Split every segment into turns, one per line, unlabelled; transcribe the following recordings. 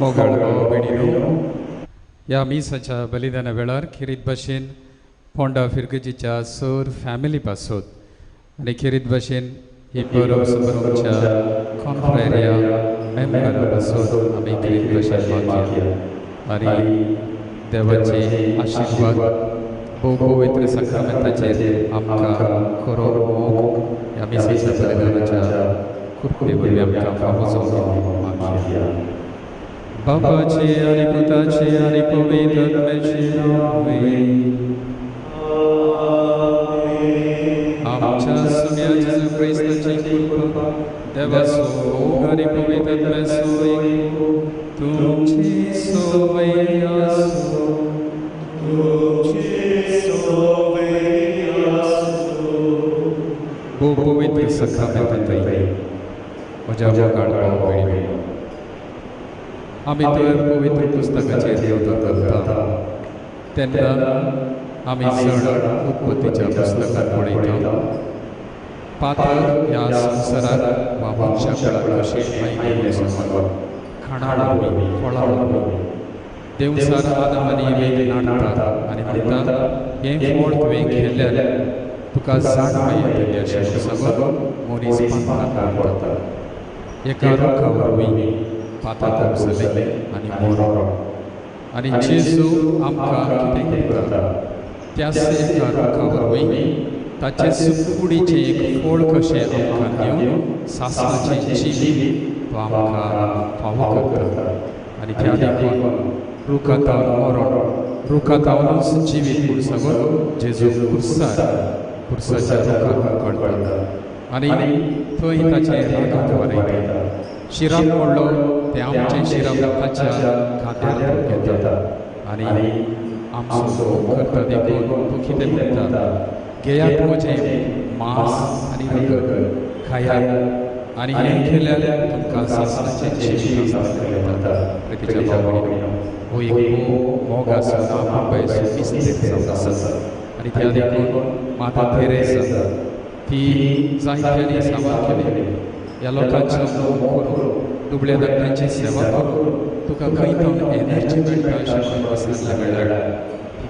मोगळो बेडिनो या मिसाच्या बलिदाना वेळार खिरीत भाशेन फोंडा फिरगजीच्या सर फॅमिली पासून आणि खिरीत भाशेन ही परब समोरच्या कॉन्फ्रेरिया मेंबर पासून आमी खिरीत भाशेन मागया आणि देवाचे आशीर्वाद पवित्र साक्रामेंताचेर आमकां खरो मोग या मिसाच्या बलिदानाच्या कृपे वरवीं आमकां फावो जावं मागया. बापाचे आणि पुताचे आणि पवित्र आत्म्याचे नावे आमच्या सगळ्या जेजू ख्रिस्ताची कृपा देवाचो मोग आणि पवित्र आत्म्याचो ऐको तुमची सवय आसो. पवित्र साक्रामेंतांतय म्हज्या मोगाळ वेळी आमी तर पवित्र पुस्तकाचेर देवता करता तेन्ना आमी सण उत्पत्तीच्या पुस्तकांत पळयता पातळ ह्या संवसाराक वा मनशा कुळाक कशी आयिल्ली खाणा वरवीं फळां वरवीं देवसार आदम आनी इवेक नाडटा आनी म्हणटा हें फळ तुवें खेल्ल्यार तुका जाण मेळटली अशें सांगून मनीस पाताळांत पडटा. एका रुखा वरवीं पाताळ उसले आनी मोरो आनी जेजू आमकां कितें करता त्याच एका रुखा वरवीं ताचे सुकुडीचें एक फळ कशें आमकां दिवन सासणाचें जीवीत तो आमकां फावो करता. आनी त्या देखून रुखांतावन मरण रुखांतावनूच जिवीत म्हूण सांगून जेजू खुर्साच्या रुखाक कळटा आनी थंय ताचें रागांत वरयता. शिराक पडलो ते आमचे शिराक ताच्या खात्यार घेता आनी आमचो करता देखून तो कितें म्हणटा घेयात म्हजें मांस आनी रगत खायात आनी हें केल्यार तुमकां सासणाचें जीवीत मेळटा. प्रितीच्या भावभयणीनो हो एक मोग आसून आमकां विस्तीर जावन आसा आनी त्या देखून माता तेरेसा ती जायत्यांनी सामार केलें ह्या लोकांचो मोग करून दुबळ्या धाकट्यांची सेवा करून तुका खंय तावन एनर्जी मेळटा अशें म्हाका सांगलें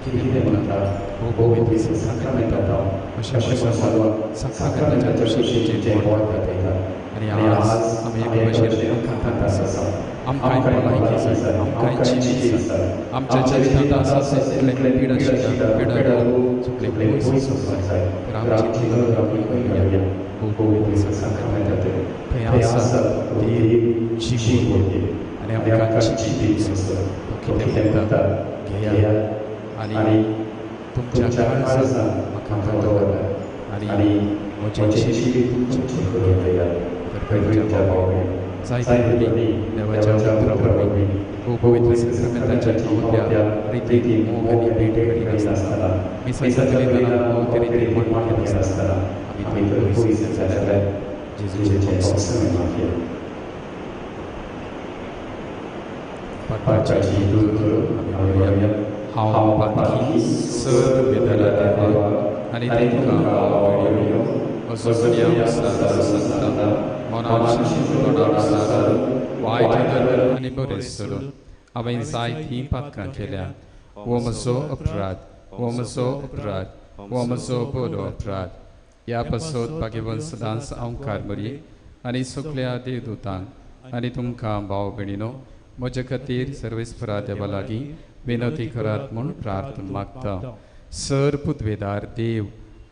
ती कितें म्हणटा हो पवित्र साक्रामेंतांत अशें सांगून साक्रामेंताच्या तुळशीचेर बोवाळ घालता. आनी आज आमी एक भशेन खातात आसा आमकांय भलायकी जाय आमकांय जिवीत जाय आमच्या जिवितांत आसा तितले पीड आशिल्ल्या पिडा चुकले पयस जाय तर आमची गरज आमी करूया पवित्र साक्रामेंतांत थंय आसा ती जिवीत आनी आमकां जिवीत तो कितें म्हणटा घेयात आनी तुमच्या काळजांत म्हाका दवरात आनी म्हजें जिवीत तुमचें करून घेयात. प्रितीच्या भावभयणीनो जायते वरवीं देवाच्या उतरा वरवीं हो पवित्र साक्रामेंताच्या ठावल्या रिती मोग आनी भेट करिनासतना मिसाच्या बलिदानाक हो तरेन मन केनासतना आमी थंय पयस जाल्यार जेजूचें संस्कार मागया. पापाची दूर आमी म्हणया हांव पातकी सर बेदरा देवा आनी तुमकां वेळियो असो दुनिया सांगता मनानुसार वायट धरून आनी बरें सोडून हांवें जायतीं पातकां केल्या. हो म्हजो अपराध हो म्हजो अपराध हो म्हजो बरो अपराध ह्या पासून भाग्यवान सदांच हांव कारमरी आनी सगळ्या देवदूतांक आनी तुमकां भाव भयणीनो म्हजे खातीर सर्वेस्परा देवा लागीं विनंती करात म्हूण प्रार्थना मागता. सर्पुद्वेदार देव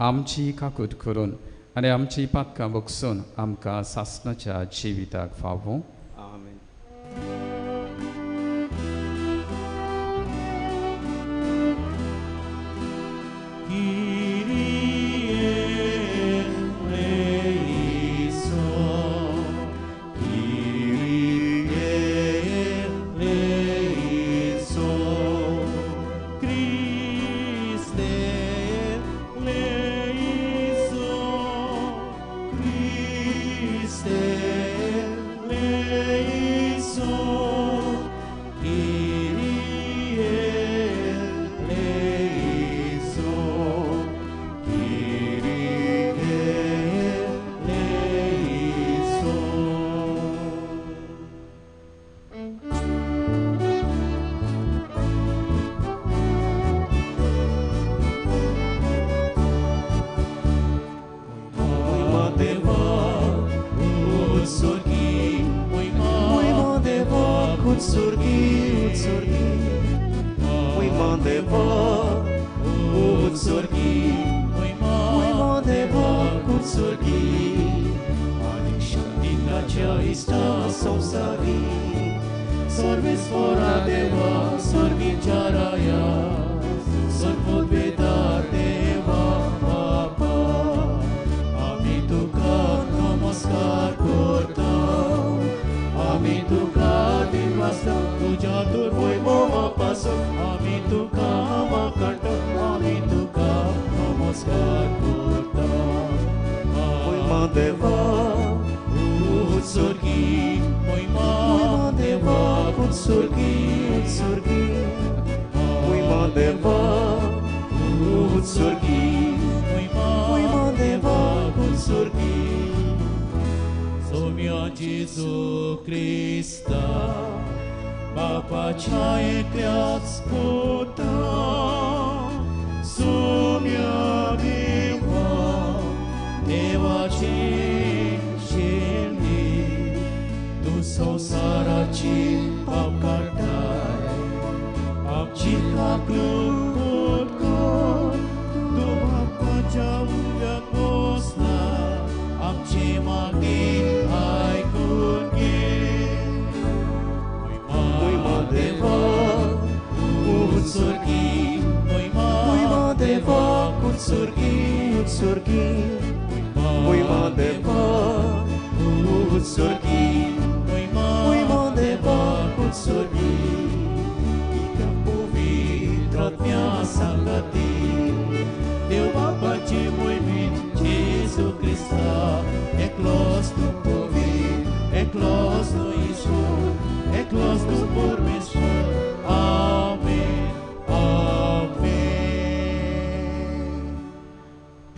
आमची काकूट करून आनी आमची पातकां बगसून आमकां सासणाच्या जिविताक फावो.
आमेन.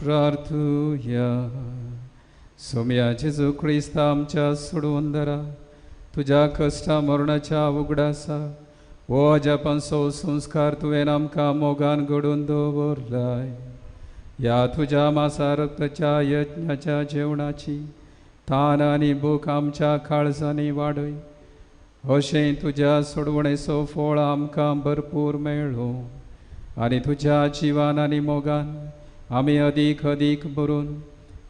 प्रार्थुया. सोम्या जेजू क्रिस्त आमच्या सोडून दरा तुझ्या कश्टा मरणाच्या उगडासा हो जपांचो संस्कार तुवें आमकां मोगान घडोवन दवरलाय. ह्या तुज्या मासा रक्ताच्या यज्ञाच्या जेवणाची तान आनी भूक आमच्या काळजांनी वाडय. अशें तुज्या सोडवणेचो फळ आमकां भरपूर मेळ्ळो आनी तुज्या जिवान आनी मोगान आमी अदीक अदीक बरोवन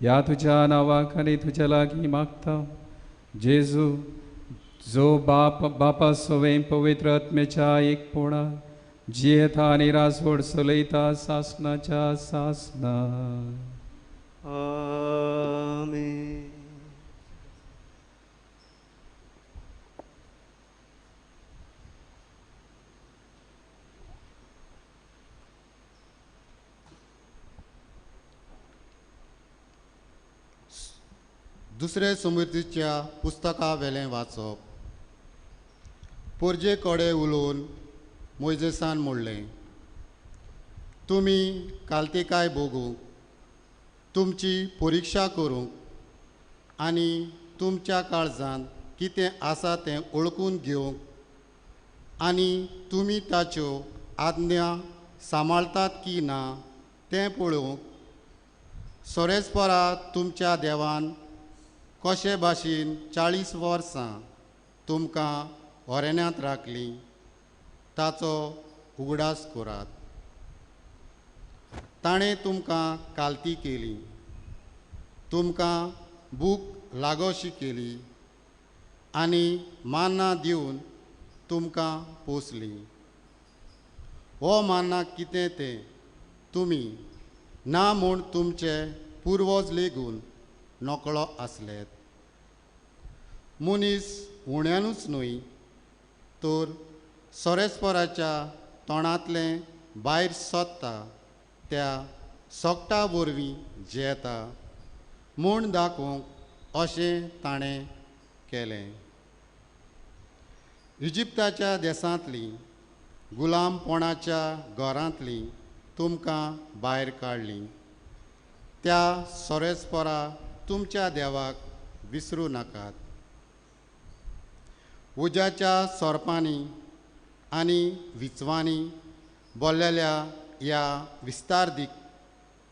ह्या तुज्या नांवाक आनी तुज्या लागीं मागता. जेजू जो बापा सवें पवित्र आत्मेच्या एकपणा जियेता आनी रासवड चलयता सासणाच्या सासना.
आमेन.
दुसरे समृद्धीच्या पुस्तका वेलें वाचप. पोरजे कडे उलोवन मोइजेसान म्हणलें, तुमी काल्तिकाय भोगूंक, तुमची परिक्षा करूंक आनी तुमच्या काळजांत कितें आसा तें ओळखून घेवंक आनी तुमी ताच्यो आज्ञा सांबाळटात की ना तें पळोवंक सोरेस्परा तुमच्या देवान कशे भाशेन 40 वर्सां तुमकां ओरेन्यांत राखली ताचो उगडास करात. ताणें तुमकां कालती केली, तुमकां भूक लागोशी केली आनी मान्ना दिवन तुमकां पोसली. हो मान्ना कितें तें तुमी ना म्हूण तुमचे पुर्वज लेगून नकळो आसलेत. मनीस उण्यानूच न्हय तर सोरेस्पराच्या तोंडांतलें भायर सोदता त्या सोकटा वरवीं जेता म्हूण दाखोवंक अशें ताणें केलें. इजिप्ताच्या देसांतलीं गुलामपणाच्या घरांतलीं तुमकां भायर काडलीं. त्या सोरेस्परा तुमच्या देवाक विसरूं नाकात. उज्याच्या सोरपांनी आनी विचवांनी भरलेल्या ह्या विस्तारदीक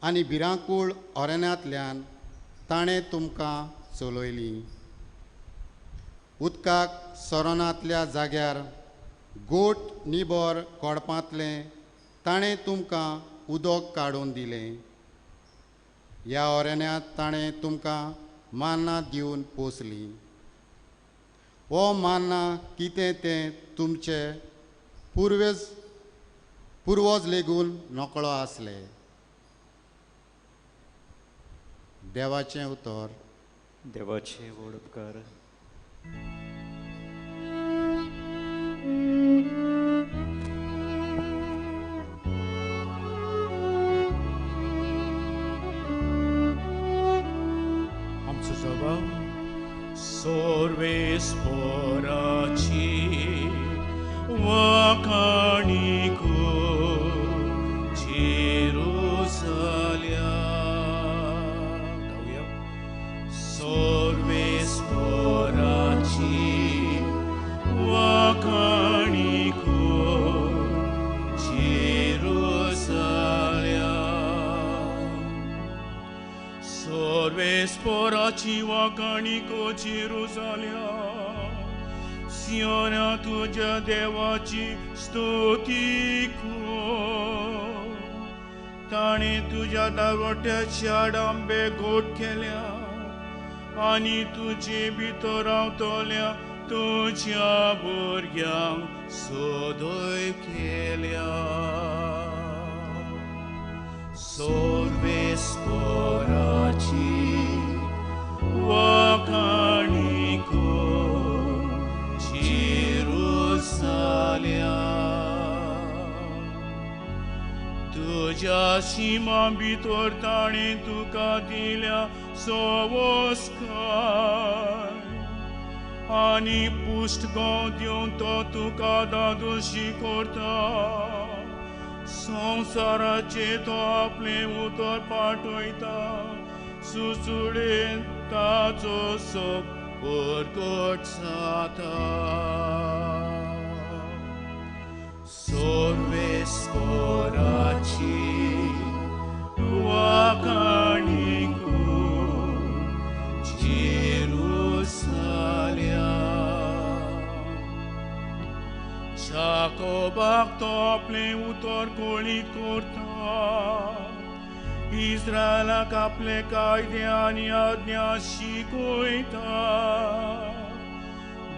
आनी भिरांकूळ ओरेन्यांतल्यान ताणें तुमकां चलयलीं. उदकाक सोरोनांतल्या जाग्यार गोट निबोर कोडपांतलें ताणें तुमकां उदक काडून दिलें. ह्या ओरेन्यांत ताणें तुमकां मान्ना दिवन पोसली. हो मान्ना कितें तें तुमचे पुर्वज लेगून नकळो आसले. देवाचें उतर.
देवाचे व्हड उपकार.
आमचो जबाब सोर्वेस्पराची वाखाणीको जेरुसल्या. गाऊया. सोर्वेस्पराची वाखाणीको जेरुसल्या. सोर्वेस्पराची वाखाणीको जेरुसल्या. सियोना तुझ्या देवाची स्तुती कर. ताणें तुझ्या दारोट्याच्या डांबे गोट केल्या आनी तुजे भितर रावतल्या तुज्या भुरग्यांक सोदय केल्या. सोर्वेस्पराची वाखाणीको जेरुसल्या. तुज्या शिमा भितर ताणें तुका दिल्या संस्कार आनी पुश्टगांव दिवन तो तुका दादोशी करता. संवसाराचे तो आपलें उतर पाठयता. सुसुडेन ताचो सोप परगट जाता. सोर्वेस्पराची वाखाणीको जेरुसल्या. जाकोबाक तो आपलें उतर कळीत करता. इस्रायलाक आपले कायदे आनी आज्ञा शिकयता.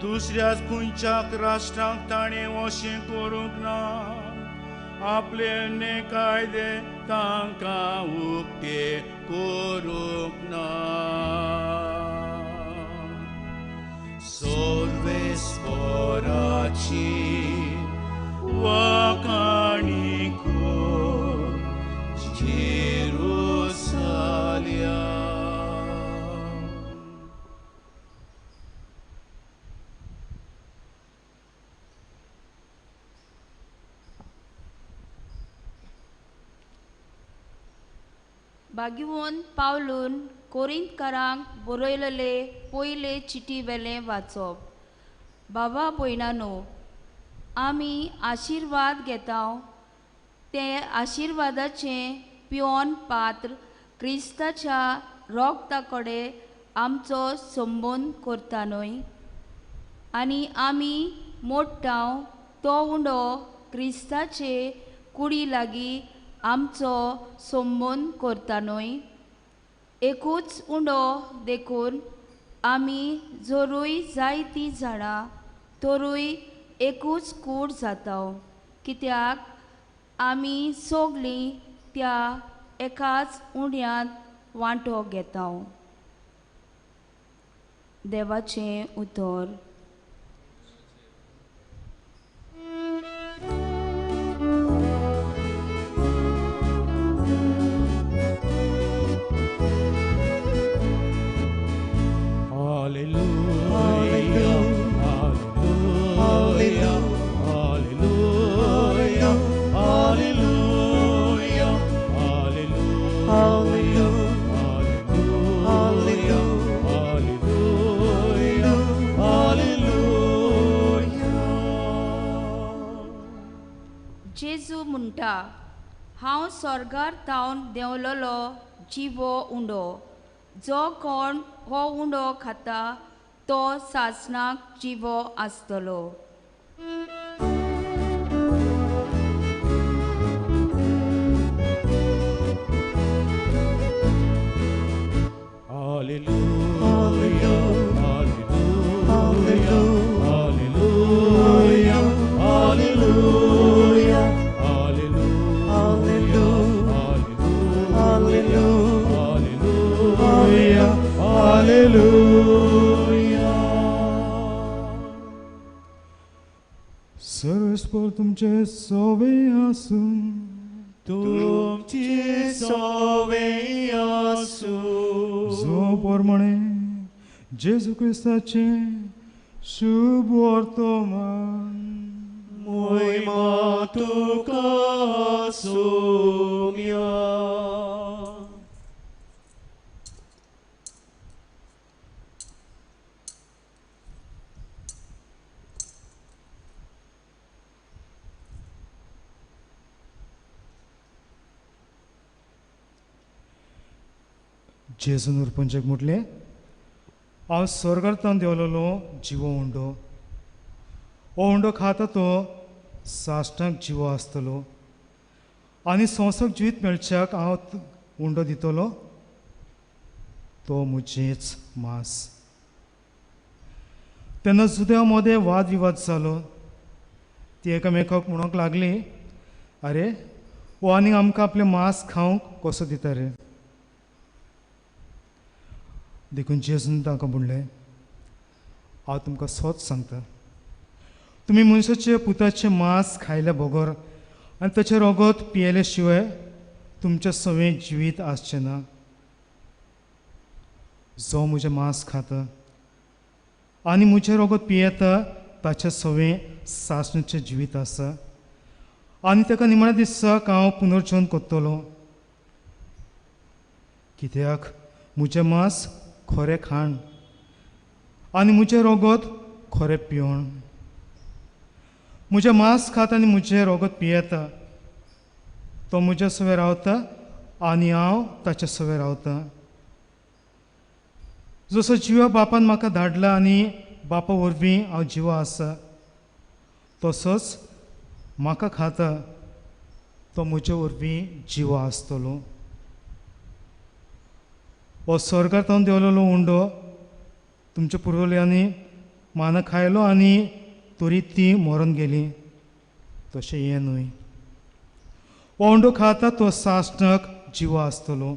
दुसऱ्याच खंयच्याच राष्ट्रांक ताणें अशें करूंक ना. आपले अन्य कायदे तांकां उक्ते करूंक ना. सोर्वेस्पराची वाखाणीको जेरुसल्या.
बागिवून पावलून कोरिंतकारांक बरयलेले पयले चिटी वेलें वाचप. बाबा भयणानो, आमी आशिर्वाद घेता ते आशिर्वादाचें पिवोन पात्र क्रिस्ताच्या रोगता कडेन आमचो संबंद करता न्हय आनी आमी मोडटाव तो उंडो क्रिस्ताचे कुडी लागीं आमचो संबंद करता न्हय एकूच उंडो देखून आमी जोरूय जायतीं झाडां तोरूय एकूच कूड जाताव कित्याक आमी सोगलीं त्या एकाच उंड्यांत वांटो घेताव. देवाचें उतर. जेजू म्हणटा हांव स्वर्गार तावन देंवलोलो जिवो उंडो जो कोण हो उंडो खाता तो सासणाक जिवो आसतलो.
सर्वस्पर तुमचे सोवे आसूं
तुमचे सोवे आसूं
जो पोरमणे जेजू क्रिस्ताचे शुभ वर्तमान
मोहिमा तुका आसूं.
जेजून उरपंचेक म्हटलें हांव स्वर्गांत देंवलोलो जिवो उंडो हो उंडो खाता तो साश्टांक जिवो आसतलो आनी संवसाक जिवीत मेळच्याक हांव उंडो दितलो तो म्हजेंच मांस. तेन्ना जुद्यां मदें वाद विवाद जालो. ती एकामेकाक म्हणूंक लागली आरे हो आनीक आमकां आपलें मांस खावंक कसो दिता रे. देखून जेजून तांकां म्हणलें हांव तुमकां सोच सांगता तुमी मनशाचे पुताचें मांस खायल्या बगर आनी ताचें रगत पियेल्या शिवाय तुमच्या सवें जिवीत आसचें ना. जो म्हजें मांस खाता आनी म्हजें रगत पियेता ताचे सवें सासणेचें जिवीत आसा आनी ताका निमाण्या दिसाक हांव पुनर्जन्म करतलो. कित्याक म्हजें मांस खरें खाण आनी म्हजें रगत खरें पिवण. म्हजें मांस खाता आनी म्हजें रगत पियेता तो म्हज्या सवें रावता आनी हांव ताचे सवें रावतां. जसो जिवा बापान म्हाका धाडला आनी बापा वरवीं हांव जिवो आसा तसोच म्हाका खाता तो म्हजे वरवीं जिवो आसतलो. हो स्वर्गांत देंवलोलो उंडो तुमच्या पुर्वल्यांनी माना खायलो आनी तरी तीं मरून गेलीं तशें हें न्हय. हो उंडो खाता तो साश्टांक जिवो आसतलो.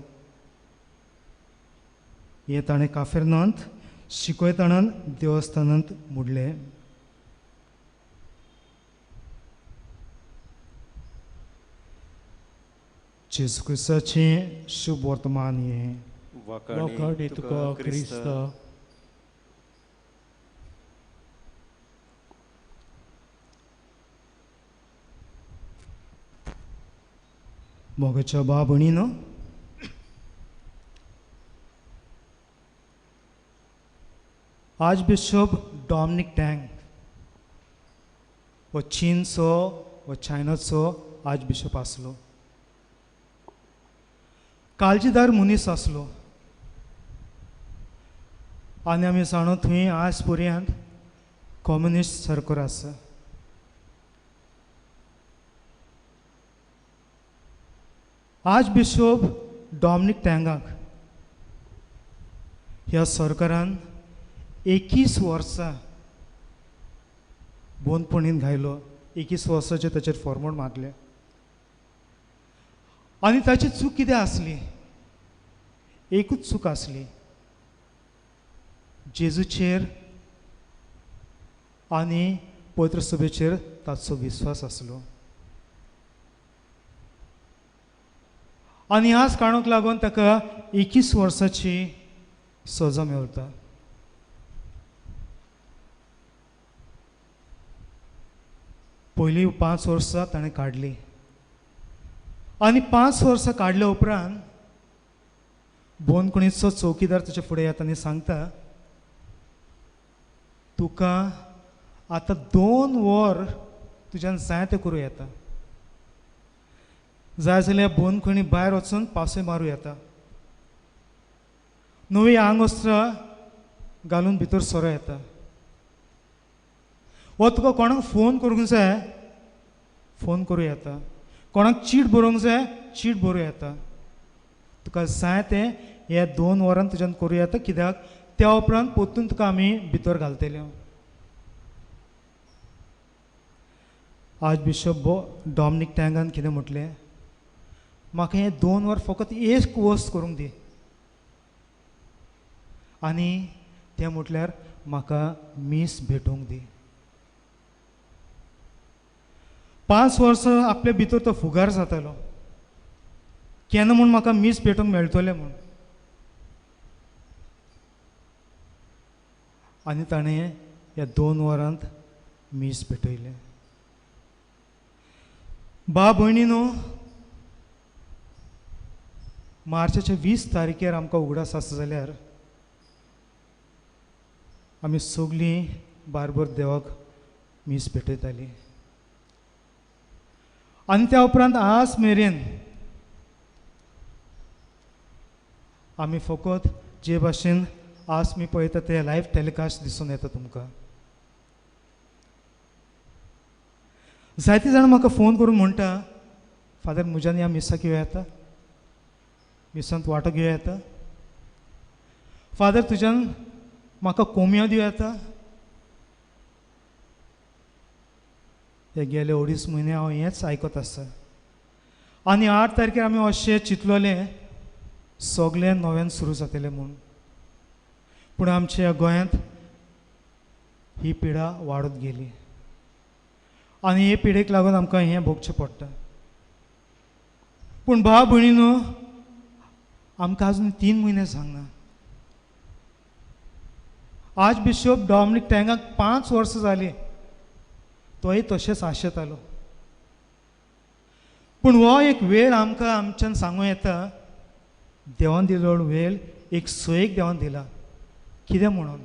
हें ताणें काफेरनांत शिकयतना देवस्थानांत म्हणलें. जेजू क्रिस्ताचें शुभ वर्तमान हें.
वखाणी तुका क्रिस्त.
मोगाच्या बा भणीनो आज बिशप डॉमिनिक टँग हो चीनचो व चायनाचो आज बिशप आसलो. काळजीदार मनीस आसलो. आनी आमी जाणो थंय आज पर्यंत कम्युनिस्ट सरकार आसा. आज बिशोप डॉमिनिक टँगाक ह्या सरकारान 21 वर्सां बोंदपणीन घायलो. 21 वर्साचे ताचेर फॉर्मट मारले. आनी ताची चूक कितें आसली? एकूच चूक आसली, जेजूचेर आनी पवित्र सभेचेर ताचो विस्वास आसलो. आनी ह्याच कारणाक लागून ताका 21 वर्साची सजा मेळटा. पयली 5 वर्सां ताणें काडली आनी 5 वर्सां काडल्या उपरांत बोंदखणीचो चौकीदार ताचे फुडें येता आनी सांगता, तुका आतां 2 वर तुज्यान जाय तें करूं येता. जाय जाल्यार बोंदखणी भायर वचून पासय मारूं येता. नवी आंगवस्त्रां घालून भितर सरो येता. वा तुका कोणाक फोन करूंक जाय, फोन करूं येता. कोणाक चीट बरोवंक जाय, चीट बरोवं येता. तुका जाय तें हे 2 वरांत तुज्यान करूं येता. कित्याक त्या उपरांत परतून तुका आमी भितर घालतले. आज बिशप डॉमिनिक टँगान कितें म्हटलें, म्हाका हे 2 वर फकत एक वस्त करूंक दी. आनी तें म्हटल्यार म्हाका मीस भेटोवंक दी. 5 वर्सां आपल्या भितर तो फुगार जातालो, केन्ना म्हूण म्हाका मीस भेटोवंक मेळटलें म्हूण. आनी ताणें ह्या 2 वरांत मीस भेटयलें. भयणीनो, मार्चाच्या 20 तारखेर आमकां उगडास आसा जाल्यार आमी सगळीं बारबर देवाक मीस भेटयतालीं. आनी त्या उपरांत आज मेरेन आमी फकत जे भाशेन आज मी पळयता ते लायव्ह टॅलिकास्ट दिसून येता तुमकां. जायतीं जाणां म्हाका फोन करून म्हणटा, फादर म्हज्यान ह्या मिसाक येवं येता, मिसांत वांटो घेवं येता. फादर तुज्यान म्हाका कोमयो दिवं येता. हे गेले 2.5 म्हयने हांव हेंच आयकत आसा. आनी 8 तारखेर आमी अशें चिंतलोलें सगळें नव्यान सुरू जातलें म्हूण. पूण आमच्या गोंयांत ही पिडा वाडत गेली आनी हे पिडेक लागून आमकां हें भोगचें पडटा. पूण भयणीनो, आमकां आजून 3 म्हयने सांगना. आज बिशप डॉमिनिक टँगाक 5 वर्सां जालीं, तोय तशेंच आशेतालो. पूण हो एक वेळ आमकां आमच्यान सांगूं येता, देवान दिलो वेळ एक सयेक देवान दिला. कितें म्हणून?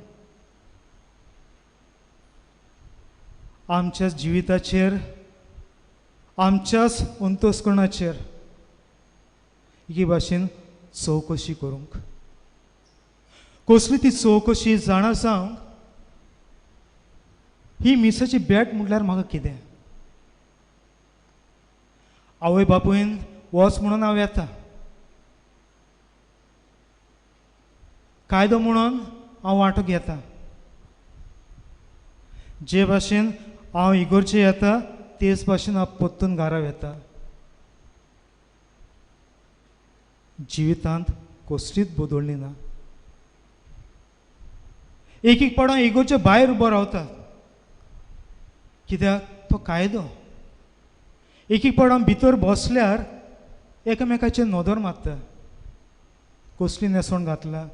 आमच्या जिविताचेर, आमच्याच अंतस्करणाचेर ही भाशेन चवकशी करूंक. कसली ती चवकशी जाणा जावंक, ही मिसाची भेट म्हटल्यार म्हाका कितें? आवय बापूयन वच म्हणून हांव येता, कायदो म्हणून हांव वांटो घेता. जे भाशेन हांव इगोर्चे येता तेच भाशेन हांव परतून घाराव येता. जिवितांत कसलीच बदलणी ना. एक पाडो इगोर्चे भायर उबो रावता, कित्याक तो कायदो. एक पाडो भितर बसल्यार एकामेकाचेर नदर मारता, कसली न्हेसोण घातला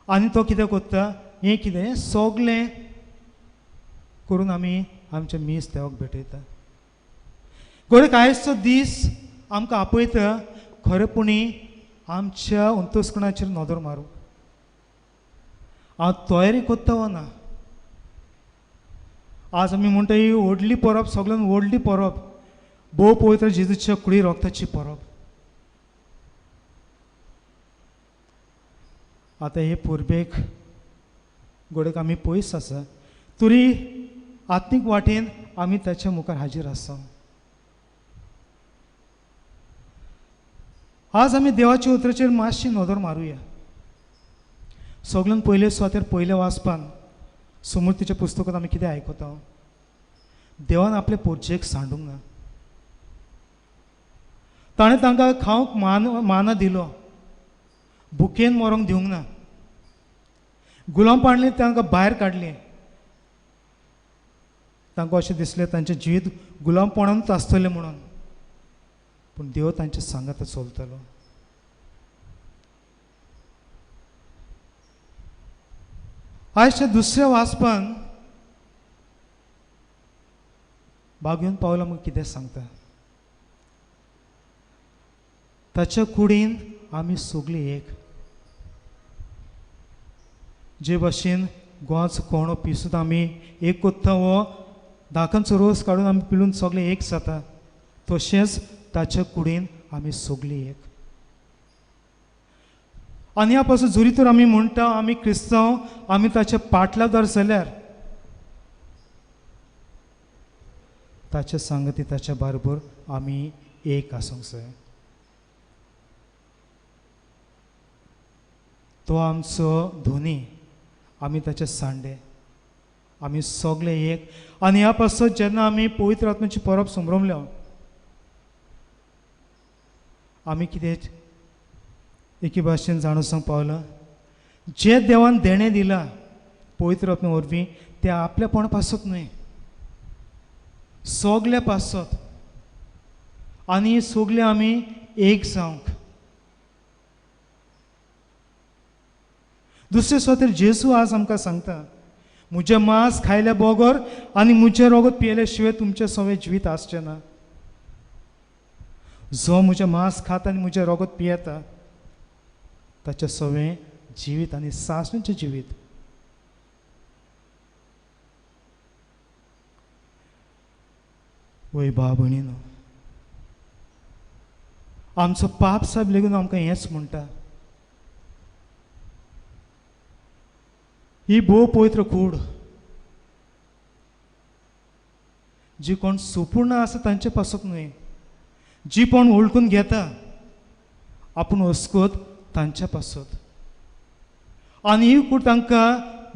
आनी तो कितें करता, हें कितें सगलें करून आमी आमचे मीस देवाक भेटयता. घोडे कांयचो दीस आमकां आपयता खरेपणी आमच्या अंतस्करणाचेर नदर मारूंक. हांव तयारी करता वा ना? आज आमी म्हणटा ही व्हडली परब, सगळ्यान व्हडली परब, भोव पवित्र जेजूच्या कुडी रोगताची परब. आतां हे पुर्बेक घोडेक आमी पयस आसा तरी आत्मीक वाटेन आमी ताच्या मुखार हाजीर आसा. आज आमी देवाच्या उतराचेर मातशी नदर मारुया. सगळ्यान पयले सुवातेर पयले वाचपान समृद्धीच्या पुस्तकांत आमी कितें आयकता, देवान आपले पोरचेक सांडूंक ना. ताणें तांकां खावंक माना दिलो, भुकेन मरोंक दिवंक ना. गुलामपणांतली तांकां भायर काडली. तांकां अशें दिसलें तांचें जिवीत गुलामपणांतूच आसतलें म्हणून, पूण देव तांच्या सांगात चलतलो. आयच्या दुसऱ्या वाचपान बागेवन पावला मग कितें सांगता, ताच्या कुडीन आमी सगळीं एक. जे भाशेन गोंच कोणो पिसून आमी एक कोत्ता वो दाकांचो रोस काडून आमी पिळून सगळे एक जाता, तशेंच ताच्या कुडीन आमी सगळीं एक. आनी ह्या पासून जुरी तर आमी म्हणटा आमी क्रिस्तांव, आमी ताचे पाटलादार जाल्यार ताचे सांगती ताच्या बरोबर आमी एक आसूंक जाय. तो आमचो धोनी, आमी ताचे सांडे, आमी सगळे एक. आनी ह्या पासून जेन्ना आमी पवित्र आत्म्याची परब संभ्रमल्या, आमी कितें एके भाशेन जाणून सांग पावलां, जे देवान देणें दिलां पवित्र आत्म्या वरवीं तें आपल्यापण पासत न्हय, सगळे पासत. आनी सगळे आमी एक जावंक. दुसरे सुवातेर जेजू आज आमकां सांगता, म्हजें मांस खायल्या बगर आनी म्हजें रगत पियेल्या शिवाय तुमचें सवें जिवीत आसचें ना. जो म्हजें मांस खाता आनी म्हजें रगत पियेता ताचें सवें जिवीत आनी सासणेचें जिवीत. वय भाव भयणीनो, आमचो पाप साहेब लेगून आमकां हेंच म्हणटा, ही भोव पवित्र कूड, जी कोण सुपूर्ण आसा तांचे पासत न्हय, जी कोण वळखून घेता आपूण वस्कोत तांच्या पासत. आनी ही कूड तांकां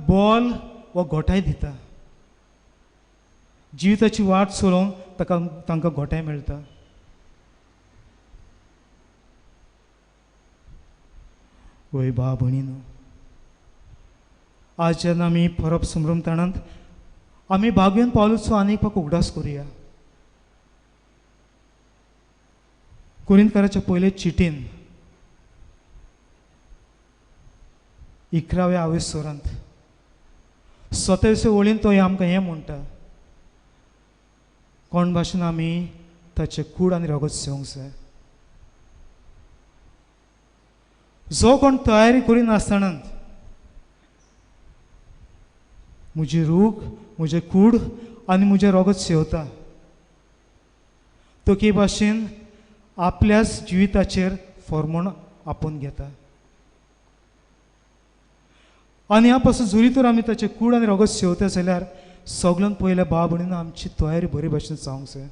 बोल वा घोटाय दिता. जिविताची वाट चलोवंक तांकां घोटाय मेळटा. वय भाव भयणीनो, आज जेन्ना आमी परब संभ्रमताणांत आमी बागेन पावलुचो आनीक पाक उगडास करुया. कोरिंथकाराच्या पयले चिटीन 11व्या आवेसोरांत 27व्या वळीन तो आमकां हें म्हणटा, कोण भाशेन आमी ताचे कूड आनी रगत सेवंक जाय. जो कोण तयारी करिनासतना म्हजी रूख, म्हजें कूड आनी म्हजें रगत सेवता, तो के भाशेन आपल्याच जिविताचेर फॉर्मण आपोवन घेता. आनी ह्या पासून जुरी तर आमी ताचे कूड आनी रगत सेवता जाल्यार सगळ्यांत पयले भाव भयणीनो आमची तयारी बरे भाशेन जावंक जाय.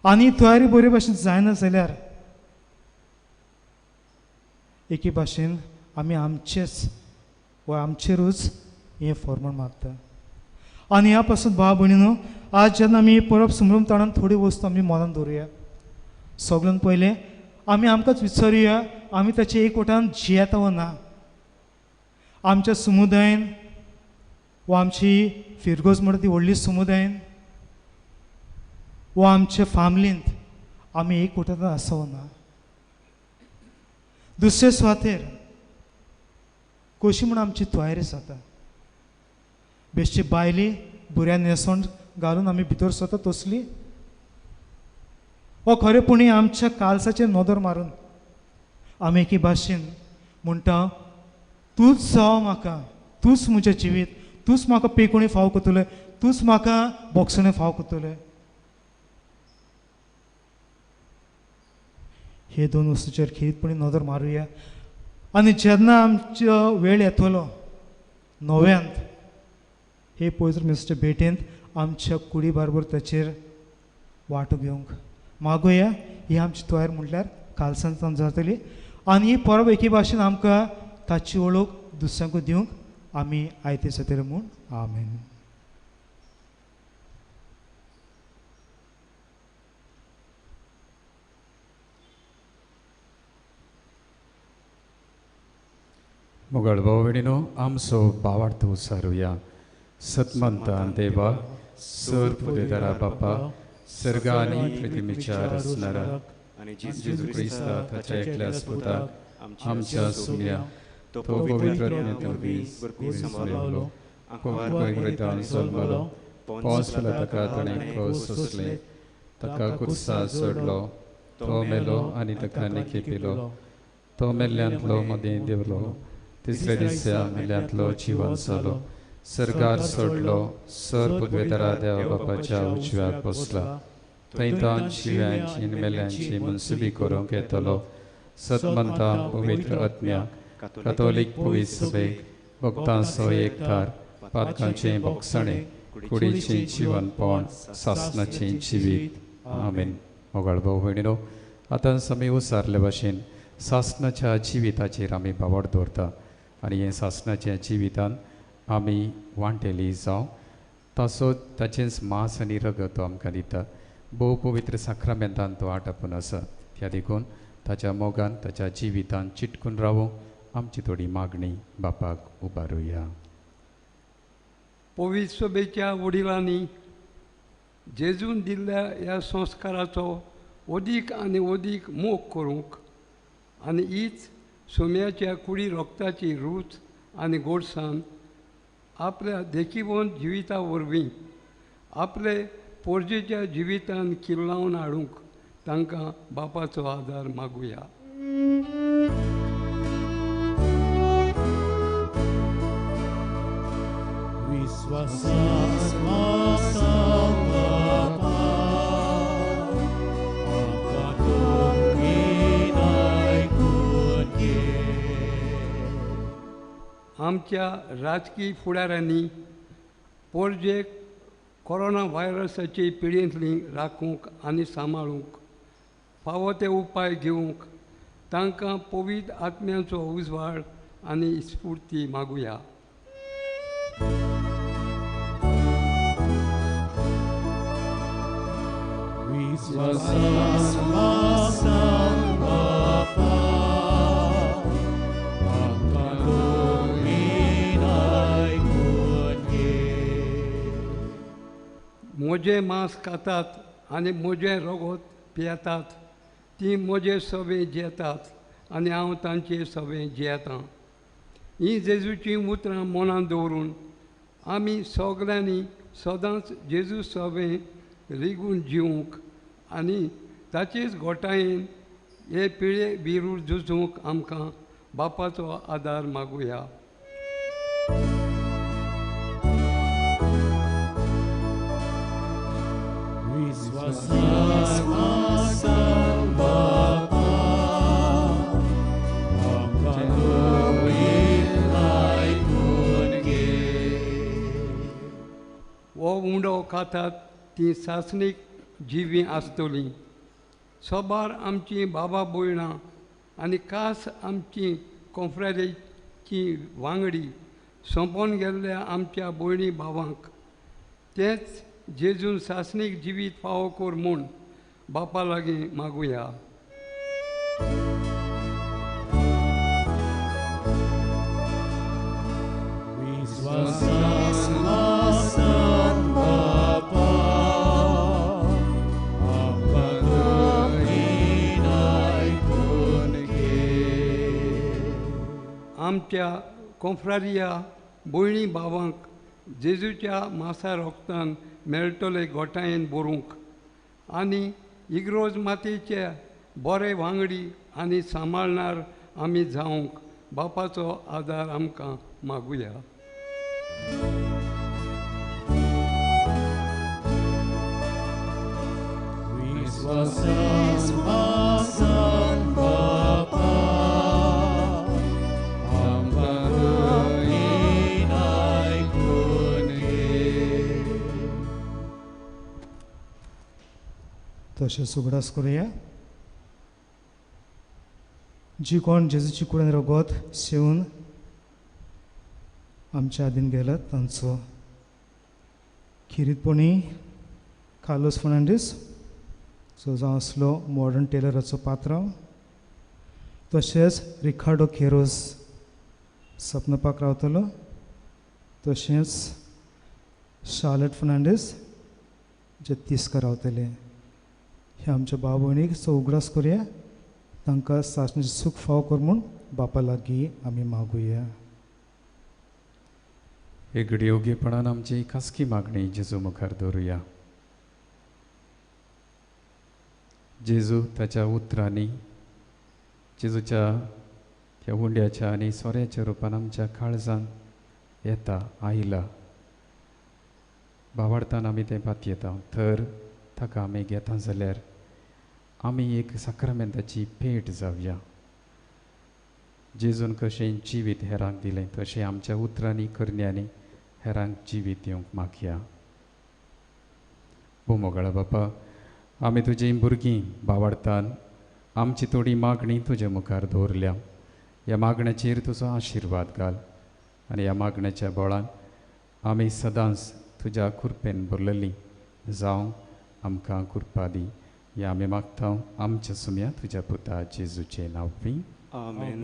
आनी तयारी बरे भाशेन जायना जाल्यार एके भाशेन आमी आमचेच वा आमचेरूच हें फॉर्मण मारता. आनी ह्या पासून भाव भयणीनो, आज जेन्ना आमी परब संभ्रमताणांत थोडी वस्तू आमी मनान दवरुया. सगळ्यांत पयलें आमी आमकांच विचारुया, आमी ताचे एकवटान जियेता वा ना. आमच्या समुदायान वा आमची फिरगोज म्हणटा ती व्हडली समुदायान वा आमच्या फॅमिलींत आमी एकवटान आसा वा ना. दुसरे सुवातेर कशी म्हण आमची तयारी जाता. बेश्टी बायली बऱ्या न्हेसोण घालून आमी भितर सरता तसली, वा खरेपणी आमच्या कालसाचेर नदर मारून आमी एके भाशेन म्हणटा, तूंच जावं म्हाका, तूंच म्हजें जिवीत, तूंच म्हाका पेकोणी फाव करतलें, तूंच म्हाका बोगसणें फाव करतलें. हे दोन वस्तूचेर खिरीतपणी नदर मारुया. आनी जेन्ना आमचो वेळ येतलो नव्यांत हे पवित्र मिस्टर भेटेंत आमच्या कुडी बरोबर ताचेर वांटो घेवंक मागुया. ही आमची तयार म्हटल्यार काल सांज जातली आनी ही परब एके भाशेन आमकां ताची वळख दुसऱ्यांक दिवंक आमी आयते सतेर म्हूण आमेन.
मोगाळ भाव भयणीनो, आमचो भावार्थ उसारुया. सतमंता देवा, सर पुदेदारा बापा, सर्गा आनी पृथ्वीच्या रचणारा
आणि
जेजू क्रिस्ता ताच्या एकल्या स्पुताक आमच्या सुम्या
तो
तो पवित्र आत्म्यातून
भरपूर सांबाळलो,
पवित्रान जल्मलो, पोंस ताका ताणें क्रॉस सोंसलें, ताका कुर्सार सोडलो, तो मेलो आनी ताका निखेपिलो, तो मेल्ल्यांतलो मदीं देवलो, तिसऱ्या दिसा मेल्ल्यांतलो जिवन जालो, सर्गार सोडलो, सर पुद्वेदारा देवा बापाच्या उजव्याक बसला, थंय तान शिव्यांची आनी मेल्ल्यांची मनसुबी करूंक येतलो. सतमंता पवित्र आत्म्या, कातोलीक पवित्र सभेक, भक्तांचो एकठार, पातकांचें भोगसणें, कुडीचें जिवनपण, सासणाचें जिवीत. आमेन. मोगाळ भाव भयणीनो, आतां आमी उसारले भाशेन सासणाच्या जिविताचेर आमी बावड दवरता आनी हे सासणाच्या जिवितान आमी वांटेली जावं ताचो ताचेंच मांस आनी रगत तो आमकां दिता. भोव पवित्र साक्रामेंतान तो आटापून आसा. त्या देखून ताच्या मोगान ताच्या जिवितान चिटकून रावूंक आमची थोडी मागणी बापाक उबारुया.
पवित्र सभेच्या वडिलांनी जेजून दिल्ल्या ह्या संस्काराचो अदीक आनी अदीक मोग करूंक आनी हीच सोम्याच्या कुडी रोगताची रूच आनी गोडसाण आपल्या देखीवंत जिविता वरवीं आपले पोरजेच्या जिवितान किल्लावन हाडूंक तांकां बापाचो आदार मागुया. आमच्या राजकीय फुडाऱ्यांनी पोरजेक कोरोना व्हायरसाचे पिडेंतली राखूंक आनी सांबाळूंक फावो ते उपाय घेवंक तांकां पवित्र आत्म्याचो उजवाड आनी स्फूर्ती मागुया. म्हजें मांस खातात आनी म्हजें रगत पियेतात ती म्हजे सवें जेतात आनी हांव तांचे सवें जियेतां. हीं जेजूची उतरां मनांत दवरून आमी सगल्यांनी सदांच जेजू सवें रिगून जिवंक आनी ताचेच घोटायेन हे पिळे विरूड झुजूंक आमकां बापाचो आदार मागुया. वो उंडो खातात ती सासणीक जिवी आसतली. सोबार आमची बाबा भयणां आनी खास आमची कॉन्फ्रेरेची वांगडी सोंपोन गेल्ल्या आमच्या भयणी भावांक तेच जेजून सासणीक जिवीत फावो कोर म्हूण बापा लागीं मागुया. आमच्या कॉन्फ्रारिया भयणी भावांक जेजूच्या मासा रोगतान मेळटले गोठायेन बरोवंक आनी इग्रोज मातयेचे बरे वांगडी आनी सांबाळणार आमी जावंक बापाचो आदार आमकां मागुया.
तशेंच उगडास करुया. जी कोण जेजूची कुडीन रगत शेवून आमच्या आदीन गेल्यात तांचो खिरीतपणी कार्लोस फर्नांडीस जो जावन आसलो मॉडर्न टेलराचो पात्र, तशेंच रिकार्डो केरोस सपनपाक रावतलो, तशेंच शार्लेट फर्नांडीस जे तिस्कार रावतले. हे आमच्या भाव भयणीक उगडास करुया. तांकां सासणेचें सूख फाव कर म्हूण बापा लागीं आमी मागुया.
एक योग्यपणान आमची खासगी मागणी जेजू मुखार दवरुया. जेजू ताच्या उतरांनी जेजूच्या त्या हुंड्याच्या आनी सोऱ्याच्या रुपान आमच्या काळजान येता आयला. भावार्थान आमी तें पातयेता. तर ताका आमी घेता जाल्यार आमी एक साक्रामेंताची भेट जावया. जेजून कशें जिवीत हेरांक दिलें तशें आमच्या उतरांनी करण्यांनी हेरांक जिवीत दिवंक मागया. मोगाळा बापा, आमी तुजीं भुरगीं भावार्थान आमची थोडी मागणी तुज्या मुखार दवरल्या. ह्या मागण्याचेर तुजो आशिर्वाद घाल आनी ह्या मागण्याच्या बळान आमी सदांच तुज्या कृपेन भरलेलीं जावं आमकां कृपा दी. हे आमी मागता आमच्या सुम्या तुज्या पुता जेजूचे नांवान.
आमेन.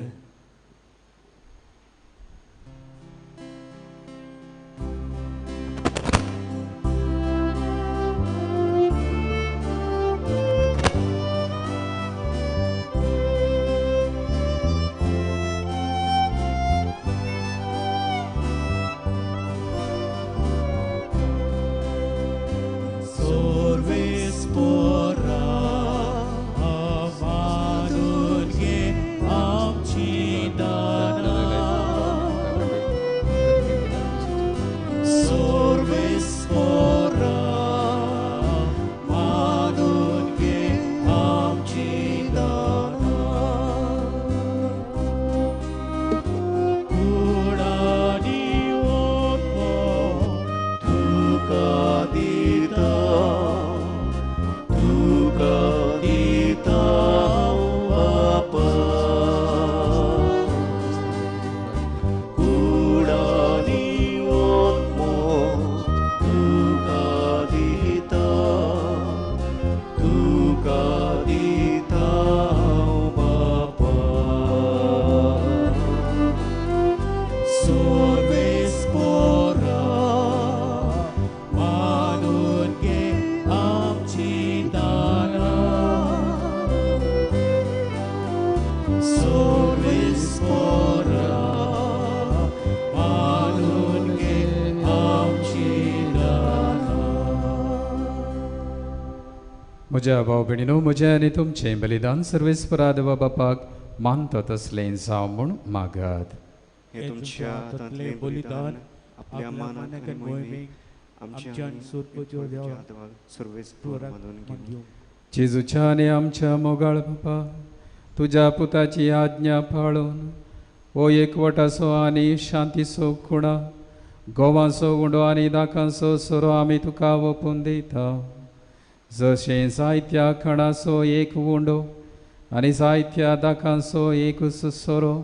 म्हज्या भाव भयणीनो, म्हजें आनी तुमचें बलिदान सर्वेस्परा देवा बापाक मानता तसलें जावं म्हूण मागात.
हे तुमच्या हातांतलें बलिदान आपल्या मानाक आनी मोहिमेक आमच्यान सोदपाच्यो देवा सर्वेस्पराक मानून घेवं.
जेजूच्या आनी आमच्या मोगाळ बापा, तुज्या पुताची आज्ञा पाळून हो एकवटाचो आनी शांतीचो खुणा गोवांचो उंडो आनी दाकांचो सोरो आमी तुका ओपून दिता. जशें जायत्या खणाचो एक उंडो आनी जायत्या दाकांचो एक सोरो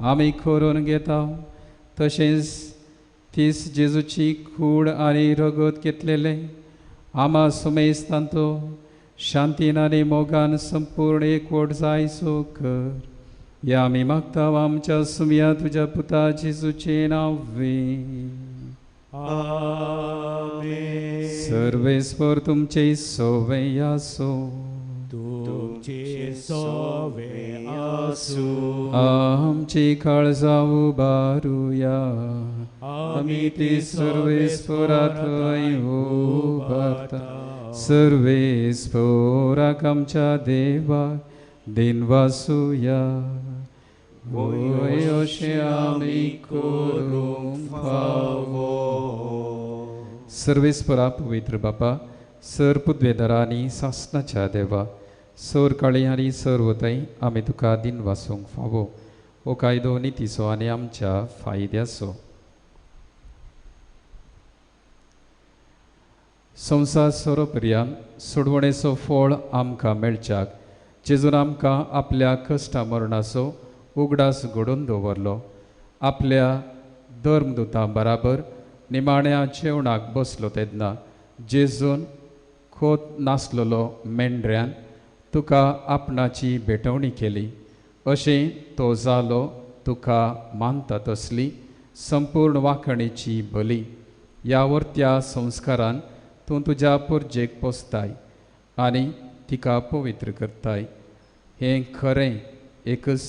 आमी करून घेता, तशेंच तीच जेजूची कूड आनी रगत घेतलेले आमा सुमेस्तांतो शांतीन आनी मोगान संपूर्ण एकवट जायचो कर. हे आमी मागता आमच्या सुमया तुज्या पुता जेजूचे नांवे. सर्वेस्पर तुमचे सोवे आसो.
तुमचे सोवे आसो.
आमची काळजां उबारुया. आमी ती सर्वेस्परात उबारता. सर्वेस्पराक आमच्या देवाक दिनवासुया. अशें आमी करूंक फावो. सर्वेस्परा पवित्र बापा, सर पुद्वेदारांनी सासणाच्या देवा, सर काळी आनी सर वताय आमी तुका दिन वासूंक फावो. हो कायदो नितीचो आनी आमच्या फायद्याचो. संवसार सोरो पर्यंत सोडवणेचो फळ आमकां मेळच्याक जेजून आमकां आपल्या कश्टा मरणाचो उगडास घडोवन दवरलो. आपल्या धर्मदुतां बराबर निमाण्या जेवणाक बसलो तेन्ना जेजून खोत नासलेलो मेंढऱ्यान तुका आपणाची भेटवणी केली. अशें तो जालो तुका मानता तसली संपूर्ण वाखणेची बली. ह्या वर्त्या संस्कारान तूं तुज्या पुर्जेक पोसताय आनी तिका पवित्र करताय. हें खरें एकच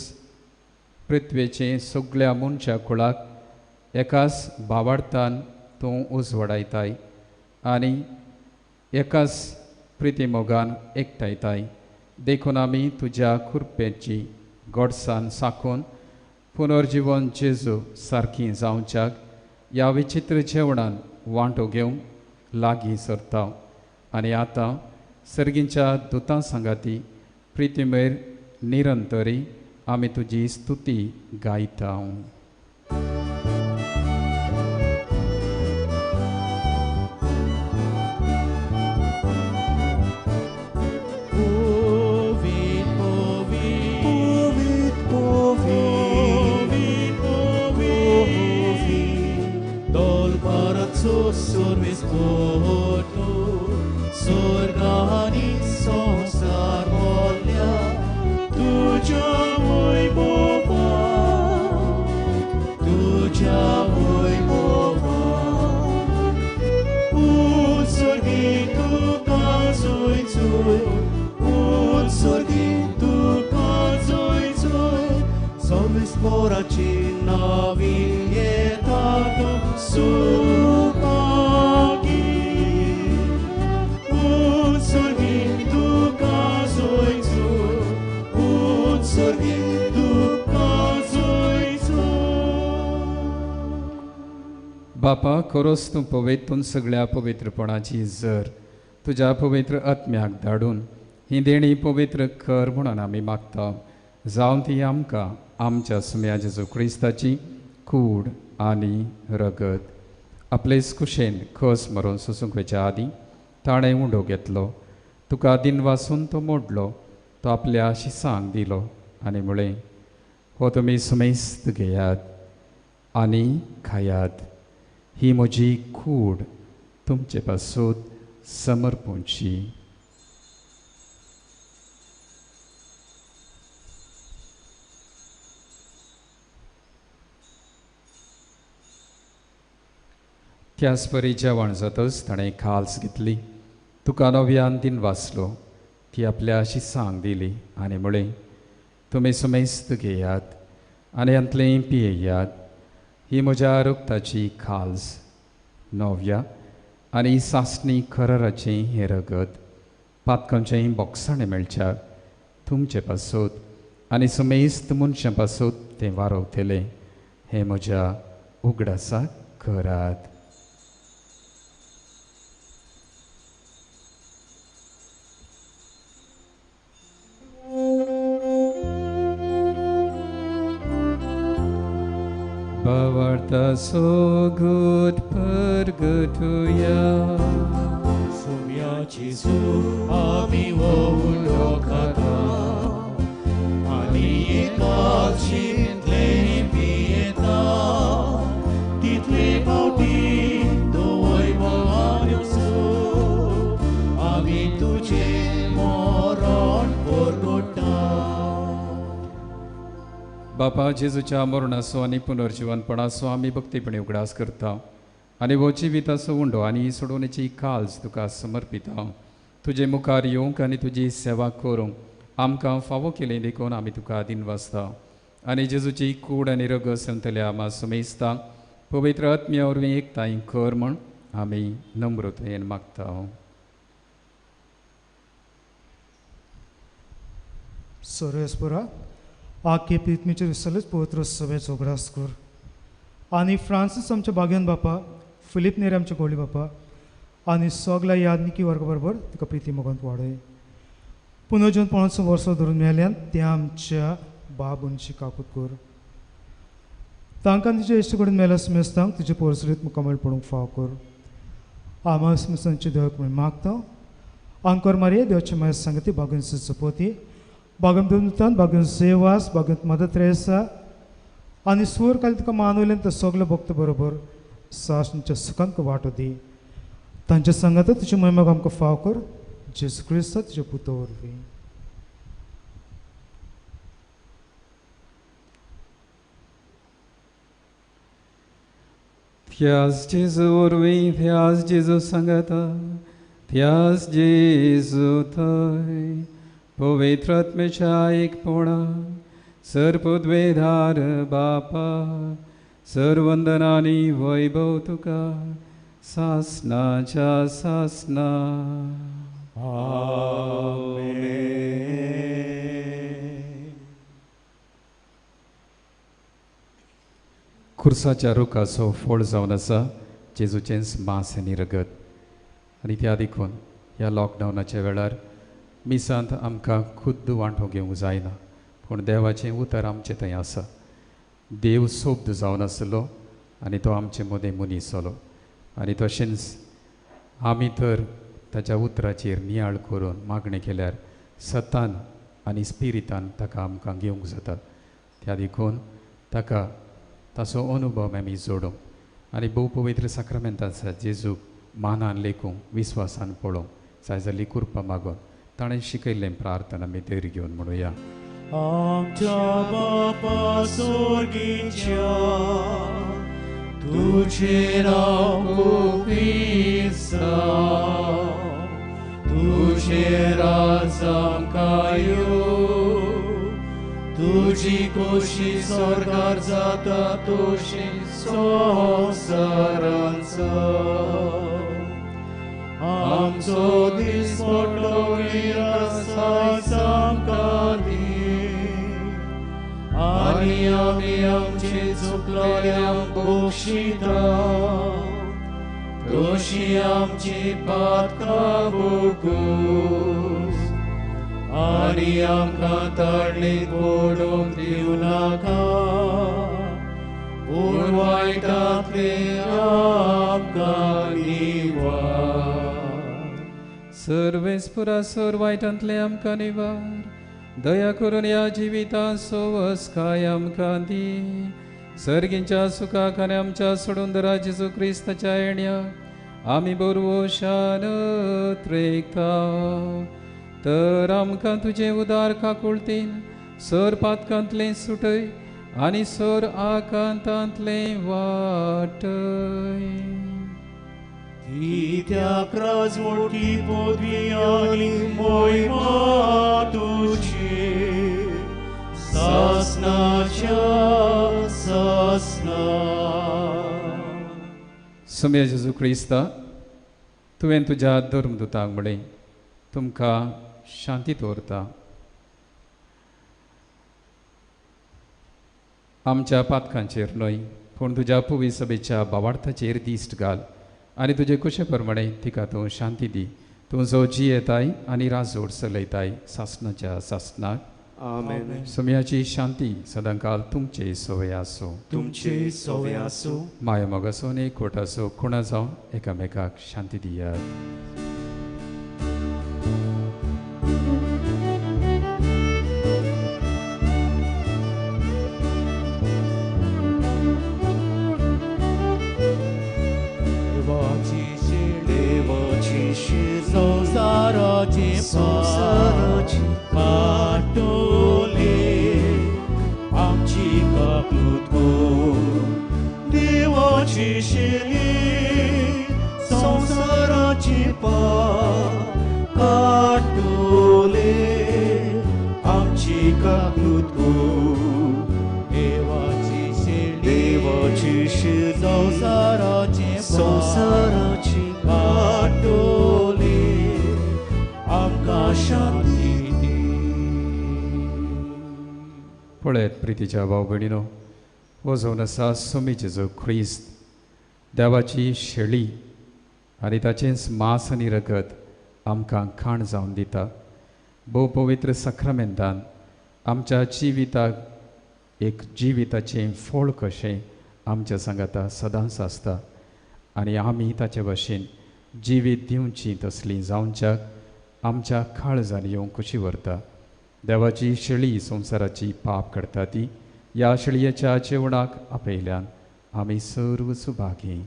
पृथ्वेचे सगळ्या मनशा कुळाक एकाच भावार्थान तूं उजवाडायताय आनी एकाच प्रितीमोगान एकठायताय. देखून आमी तुज्या कृपेची गोडसाण साकून पुनर्जीवन जेजू सारकीं जावच्याक ह्या विचित्र जेवणान वांटो घेवंक लागीं सरता. आनी आतां सर्गींच्या दुतां सांगाती प्रितीमेर निरंतरी आमी तुजी स्तुती गायता.
Sorvis porto, sorgani sonsar volja, tuja mój mowa, tuja mój mowa. Utsorgi tu kazuj cuj, utsorgi tu kazuj cuj, sorvis poraci navi etato su.
बापा खरोच तूं पवितून सगळ्या पवित्रपणाची जर तुज्या पवित्र आत्म्याक धाडून ही देणी पवित्र कर म्हणून आमी मागता. जावन ती आमकां आमच्या सुम्या जेजू क्रिस्ताची कूड आनी रगत. आपलेच कुशेन खस मरून सोसूंक वयच्या आदीं ताणें उंडो घेतलो. तुका दिन वासून तो मोडलो. तो आपल्या शिसांक दिलो आनी म्हळें, हो तुमी सुमेस्त घेयात आनी खायात. ही म्हजी कूड तुमचे पासून समर्पूंची. त्याच परी जेवण जातच ताणें खाल्स घेतली. तुका नव्यान दिन वाचलो. ती आपल्या शिसांक दिली आनी म्हळें, तुमी सुमेस्त घेयात आनी अंतलें पियेयात. ही म्हज्या रगताची खाल्स नव्या आनी सासणी कराराचें हें रगत पातकांचें बोगसाणें मेळच्याक तुमचे पासून आनी सुमेस्त मनशां पासून तें वारवतलें. हें म्हज्या उगडासाक करात. Bawarta sogut pergetuya
Sumya Jesu ami wawulo kata Ani ekachin tleni pieta Title pauti doi malanyo su Ami tuje moron porgota.
बापा जेजूच्या मरणाचो आनी पुनर्जीवनपणाचो आमी भक्तीपणी उगडास करता आनी हो जिविताचो उंडो आनी सोडवणेची काल्स तुका समर्पिता. तुजे मुखार येवंक आनी तुजी सेवा करूंक आमकां फावो केलें देखून आमी तुका दिन वाचता आनी जेजूची कूड आनी रगत संतल्या आमा सुमेस्ता पवित्र आत्म्या वरवीं एकताय कर म्हण आमी नम्रतेन मागता.
सर्वेस्परा आख्खे पृथ्वीचेर विसरलेच पवित्र सभेचो उगडास कर आनी फ्रांसीस आमच्या बाग्यान बापा, फिलीप नेरे आमच्या गोळी बापा आनी सगल्या यादनिकी वर्ग बरोबर तुका प्रिती मोगांत वाडय. पुनर्जीवनपणाचो वर्सो धरून मेल्यान ते आमच्या बाबूंची काकूत कर. तांकां तुजे इश्ट कडेन मेल्या सुमेस्तांक तुजे परिस्थितीत मुखामळ पडूंक फाव कर. आमास मिसनची देवक मी मागतो अंकोर मारिये देवची माझ्या संगती बागून सुचपोती बागून दुमतन बागून सेवास बागून मदत रेसा आणि सूर काल तुका मानवलें तर सगळं भक्त बरोबर सासच्या सुखांक वाटो दी तांच्या संगत तुझी महिमा आमकां फाव कर जेसू क्रिस्त तुझ्या पुतो वरवीं
Thias Jesu urvi, thias Jesu sangata, thias Jesu thai, povitratmecha ekpona, सर्पद्वेधार बापा सर्वंदनानी वैभव तुका सासनाच्या सासना खुर्साच्या रुखाचो फळ जावन आसा जेजूचेंच मांस आनी रगत आनी त्या देखून ह्या लॉकडावनाच्या वेळार मिसांत आमकां खुद्द वांटो घेवंक जायना पूण देवाचें उतर आमचें थंय आसा देव सोब्द जावन आसलो आनी तो आमचे मदें मनीस जालो आनी तशेंच आमी तर ताच्या उतराचेर नियाळ करून मागणें केल्यार सतान आनी स्पिरितान ताका आमकां घेवंक जाता त्या देखून ताका ताचो अनुभव आमी जोडूंक आनी भोव पवित्र साक्रामेंतांचा जेजूक मानान लेखूंक विस्वासान पळोवंक जाय जाली कृपा मागून ताणें शिकयल्लें प्रार्थना आमी धैर्य घेवन म्हणुया
आमच्या बापा स्वर्गीच्या तुझे नाव पुजित जावं तुझे राज्य आमकां येवं तुझी खोशी स्वर्गार जाता तशी संवसारांत जावं आमचो दिसपट्टो आयज आमकां दी आनी आमी आमची चुकलोल्यांक बक्षिता तशी आमची पातकां भोगूस आनी आमकां ताळणेंत पडूंक दिवं नाका पूण वायटांतले आमकां निवार
सर्वेस्पुरा सर वायटांतले आमकां निवार दया करून ह्या जिवितां सोवस्काय आमकां दी सर्गींच्या सुखाक आनी आमच्या सोडूंदरा जेजू क्रिस्ताच्या येण्याक आमी बरवशान त्रेकता तर आमकां तुजें उदार काकुळतीन सर पातकांतलें सुटय आनी सर आकांतांतलें वाटय
ती त्या राजवटी पदवी आनी मोहिमा तुजी सासनाच्या सासना
सम्या जेजू क्रिस्ता तुवें तुज्या धर्मदुताक म्हणलें तुमकां शांती दवरता आमच्या पातकांचेर न्हय पूण तुज्या पुवी सभेच्या भावार्थाचेर दिश्ट घाल आनी तुजे कुशे प्रमाणे तिका तूं शांती दी तूं जो जियेताय आनी राजोड चलयताय सासनाच्या सासनाक
आमेन
सम्याची शांती सदांकाल तुमचे सवय आसूं
तुमचे सवय आसूं
माया मोग आसूं आनी एकवट आसूं खुणा जावन एकामेकाक शांती दियात
संसाराची पाटोले आमची काकूत देवाची शेली संसाराची पाटोले आमची काकूत देवाची शेली संसाराची पाटोले आमकां शांती दी
पळयत प्रितीच्या भाव भयणीनो हो जावन आसा सुमी जेजू ख्रिस्त देवाची शेळी आनी ताचेंच मांस आनी रगत आमकां खाण जावन दिता भोव पवित्र साक्रामेंतान आमच्या जिविताक एक जिविताचें फळ कशें आमच्या सांगाता सदांच आसता आनी आमी ताचे भाशेन जिवीत दिवची तसली जावच्याक आमच्या काळजान येवंक कशी व्हरता. देवाची शेळी संवसाराची पाप करता ती ह्या शेळयेच्या जेवणाक आपयल्यान आमी सर्व सुभागी.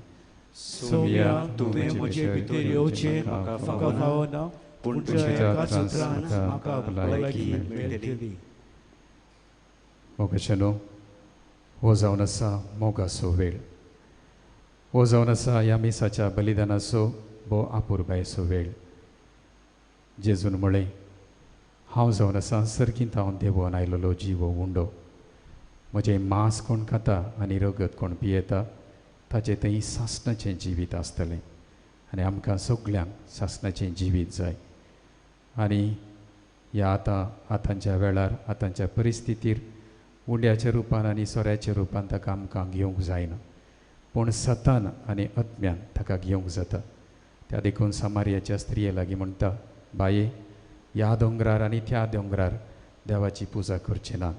सोम्या तुवें म्हजे भितर येवचें म्हाका फावना, पूण तुज्या एकाच उतरान म्हाका भलायकी मेळटली.
मोगाचेनो, हो जावन आसा मोगाचो वेळ. हो जावन आसा ह्या मिसाच्या बलिदानाचो भोव आपुरबायेचो वेळ. जेजून म्हळें, हांव जावन आसा सर्गींत हांव देंवोन आयलोलो जिवो उंडो. म्हजें मांस कोण खाता आनी रगत कोण पियेता ताचें थंय सासणाचें जिवीत आसतलें. आनी आमकां सगल्यांक सासणाचें जिवीत जाय. आनी ह्या आतांच्या वेळार आतांच्या परिस्थितीर उंड्याच्या रुपान आनी सोऱ्याच्या रुपान ताका आमकां घेवंक जायना, पूण सतान आनी आत्म्यान ताका घेवंक जाता. त्या देखून समारियाच्या स्त्रिये लागीं म्हणटा, बाये, ह्या दोंगरार आनी त्या दोंगरार देवाची पुजा करचें ना,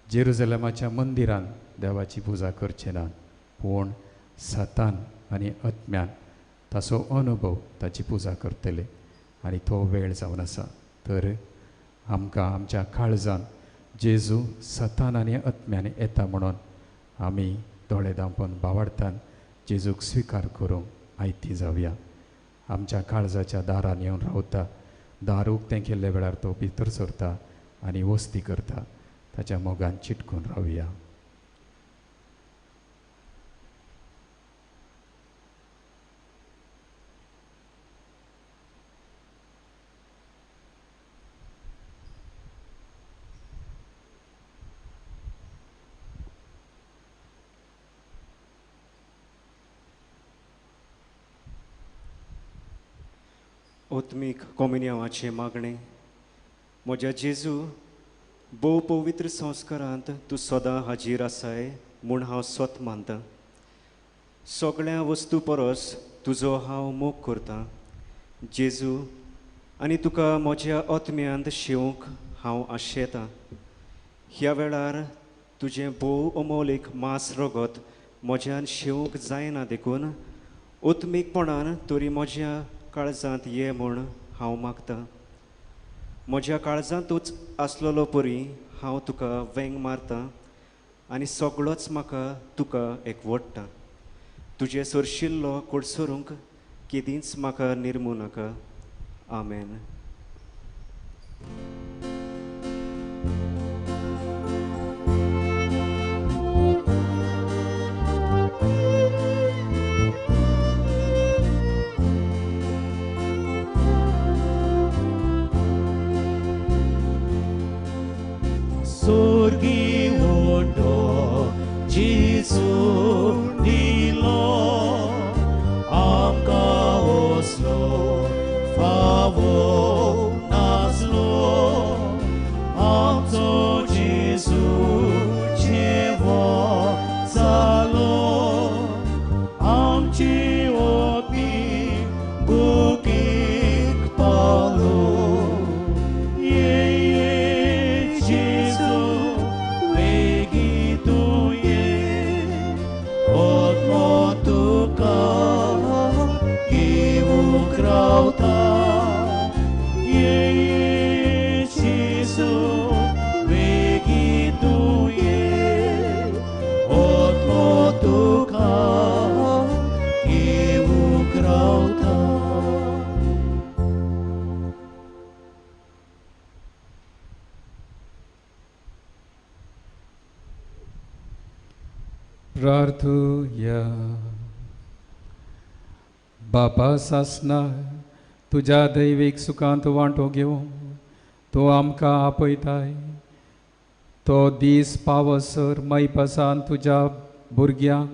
जेरुजलेमाच्या मंदिरान देवाची पुजा करचें ना, पूण सतान आनी आत्म्यान ताचो अनुभव ताची पुजा करतले. आनी तो वेळ जावन आसा. तर आमकां आमच्या काळजान जेजू सतान आनी आत्म्यान येता म्हणून आमी दोळे धांपून बावडटान जेजूक स्विकार करूंक आयती जावया. आमच्या काळजाच्या दारान येवन रावता. दार उक्तें केल्ले वेळार तो भितर सरता आनी वस्ती करता. ताच्या मोगान चिटकून रावया.
ओत्मीक कॉम्युनियमाचें मागणें. म्हज्या जेजू, भोव पवित्र संस्कारांत तूं सदां हाजीर आसाय म्हूण हांव स्वत मानतां. सगळ्या वस्तू परस तुजो हांव मोग करतां जेजू, आनी तुका म्हज्या आत्म्यांत शेवंक हांव आशेतां. ह्या वेळार तुजें भोव अमोलीक मांस रगत म्हज्यान शेवंक जायना देखून ओत्मीकपणान तरी म्हज्या काळजांत ये म्हूण हांव मागतां. म्हज्या काळजांतूच आसलोलो परी हांव तुका वेंग मारतां आनी सगळोच म्हाका तुका एकवटटा. तुजे सरशिल्लो कुडसरूंक केदींच म्हाका निर्मू नाका. आमेन.
Sorgi ondo Jesu dilo amka oslo favo naslo amzo Jesu chevo zalo amchi opi bukik palo
प्रार्थुया. बापा सासना तुज्या दैवीक सुखांत वांटो घेवं तूं आमकां आपयताय. तो दीस पावसर मैपासान तुज्या भुरग्यांक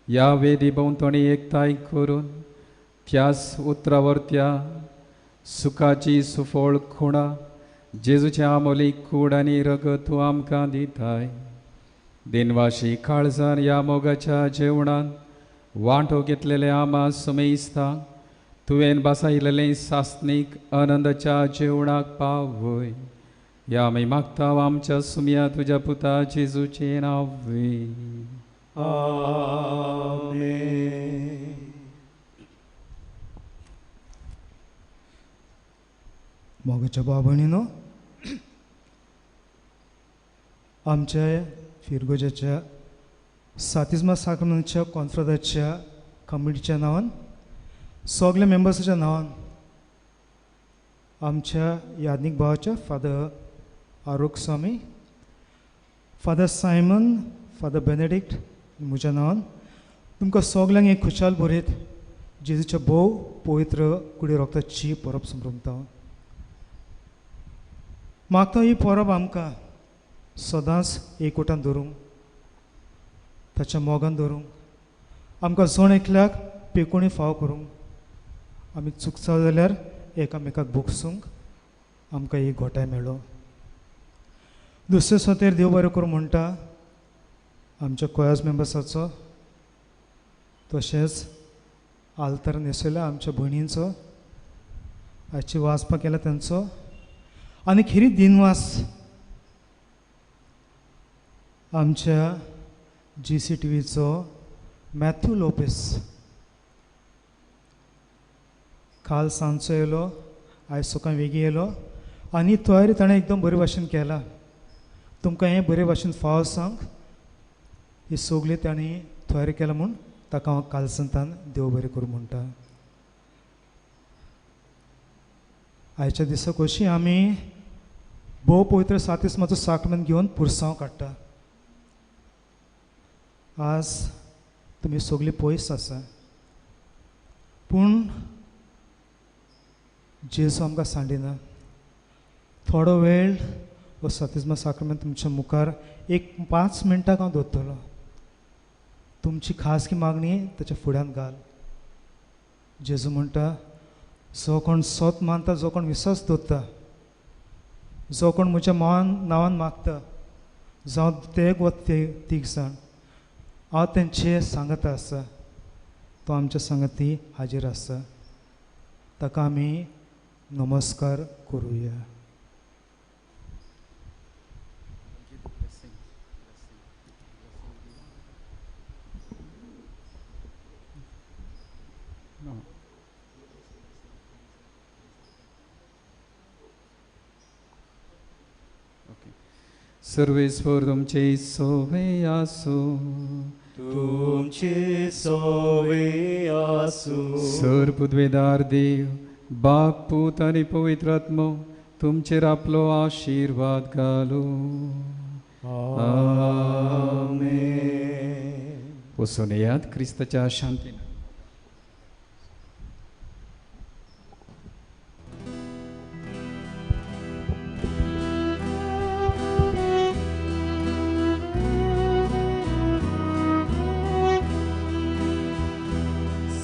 ह्या वेदी भोंवतणी एकठांय करून त्याच उतरावरत्या सुखाची सुफोळ खुणा जेजूचें आमोलीक कूड आनी रगत तूं आमकां दिताय. दिनवाशी काळजान ह्या मोगाच्या जेवणान वांटो घेतलेले आमा समेस्तां तुवें बसयलेलें सासनीक आनंदाच्या जेवणाक पावय. ह्या आमी मागता आमच्या सुम्या तुज्या पुता जेजूचें नांवे.
आमेन.
मोगाच्या बाबणीनो आमच्या फिरगोजाच्या सातिस्मा साखरच्या कॉन्फरन्सच्या कमिटीच्या नावान सगळ्या मेंबर्साच्या नावान आमच्या याज्ञिक भावाच्या फादर आरोग स्वामी, फादर सायमन, फादर बेनेडिक्ट म्हज्या नांवान तुमकां सगल्यांक एक खुशाल बरयत जेजूच्या भोव पवित्र कुडी रोगताची परब संभ्रमता. मागता ही परब आमकां सदांच एकवटान धरूंक, ताच्या मोगान धरूंक, आमकां जण एकल्याक पेकोणी फाव करूंक, आमी चुकता जाल्यार एकामेकाक बोगसूंक आमकां एक घोटाय मेळ्ळो. दुसरे सोतेर देव बरें करूं म्हणटा आमच्या कोयाज मेंबर्साचो, तशेंच आल्तार न्हेसयल्या आमच्या भयणींचो, आयची वाचपाक केला तांचो, आनी खिरी दिनवास आमच्या GCTVचो मॅथ्यू लोपेस. काल सांजचो येयलो, आयज सकाळीं वेगी येयलो आनी तयारी ताणें एकदम बरे भाशेन केला. तुमकां हें बरे भाशेन फाव सांग ही सगळी तांणी तयारी केला म्हूण ताका हांव काल सांतान देव बरें करूं म्हणटा. आयच्या दिसा कशी आमी भोव पवित्र सातिस्माचो साक्रामेंत घेवन पुरसांव काडटा. आज तुमी सगळीं पयस आसा पूण जेजू आमकां सांडिना. थोडो वेळ हो सातिस्मा साक्रामेंत तुमच्या मुखार एक 5 मिनटांक हांव दवरतलो. तुमची खासगी मागणी ताच्या फुड्यान घाल. जेजू म्हणटा जो कोण सोत मानता, जो कोण विश्वास दवरता, जो कोण म्हज्या नांवान मागता, जावं तेग वा तीग जाण, हांव तेंचे सांगता आसा. तो आमच्या सांगती हाजीर आसा. ताका आमी नमस्कार करुया.
सर्वेश्वर तुमचे सोवे आसो,
तुमचे सोवे आसू.
सर पुद्वेदार देव, बाप, पूत आनी पवित्र आत्मो तुमचेर आपलो आशिर्वाद घालो.
आमेन.
वचून येयात क्रिस्ताच्या शांतीन.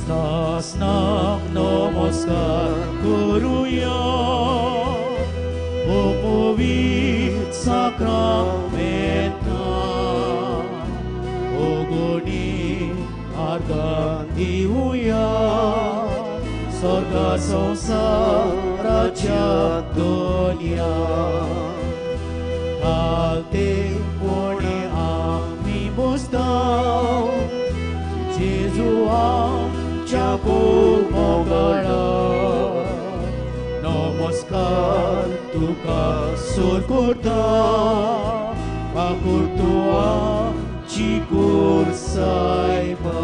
सासनाक नमस्कार करुया. ओ पवित्र साक्रामेंता ओगोनी आर्गां दिवया. स्वर्गा संसाराच्या दोनया आलते कोणे आमी बसता. जेजू आमच्या मोगाळा नमस्कार तुका सोर करता. आपूर तूं आमची कोर सायबा.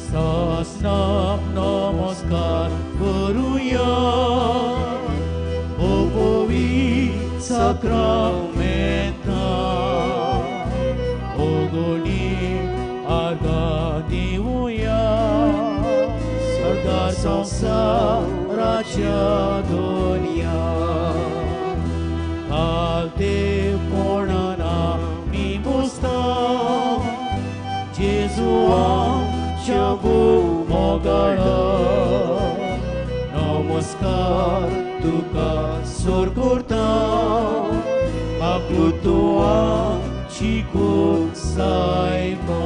सासनाक नमस्कार करुया. ओ पवित्र साक्रामेंता ओगोनी आर्गां दिवया. स्वर्गा संसाराच्या दोनया आलते कोणान आमी बसता. जेजू आमच्या मोगाळा नमस्कार तुका सोर करता. आपूर तूं आमची कोर सायबा.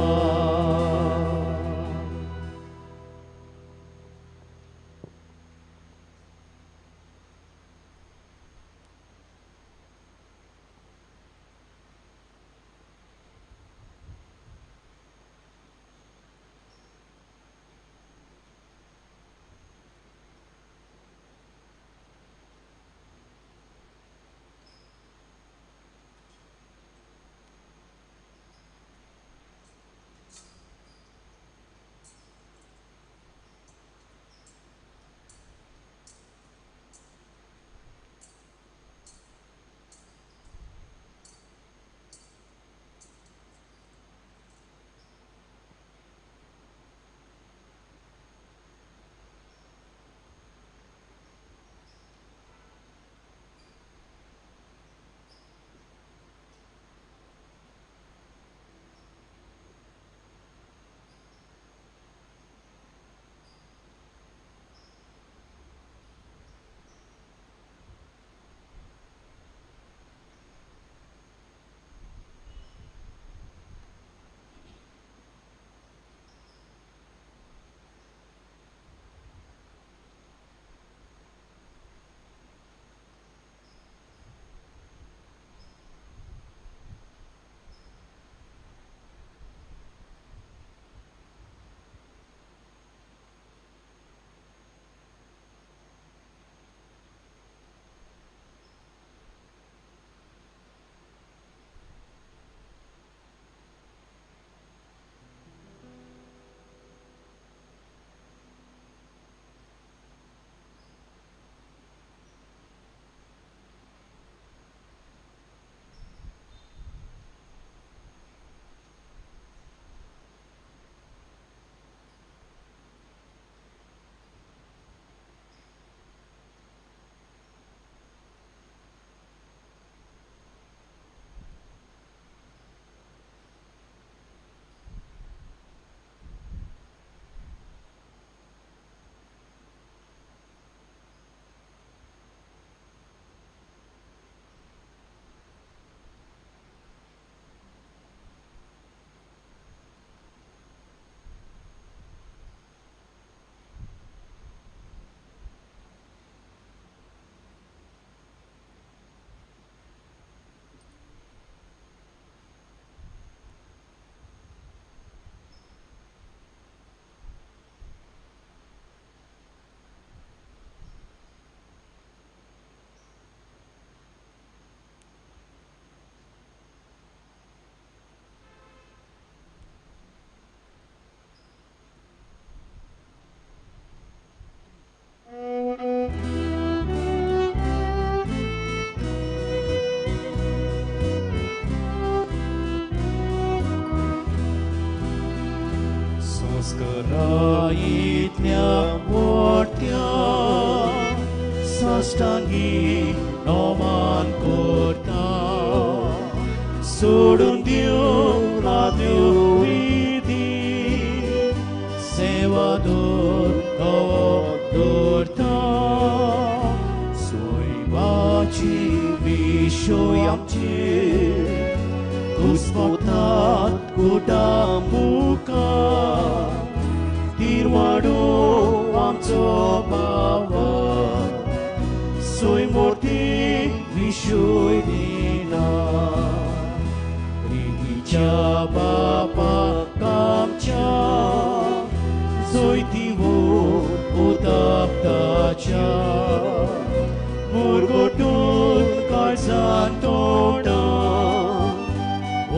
कष्टांगी नोमान कोर्ता सोडून देवला देव विधी सेवा दोरता सोयवाची विशोय आमचे घुसमटात कुटामुका तिरवाडो आमचो बाबा सोय मोठी विशोय दिना रिगीच्या बापा कामच्या जोयतीवो उदापताच्या मुरगोटून काळजान तोडा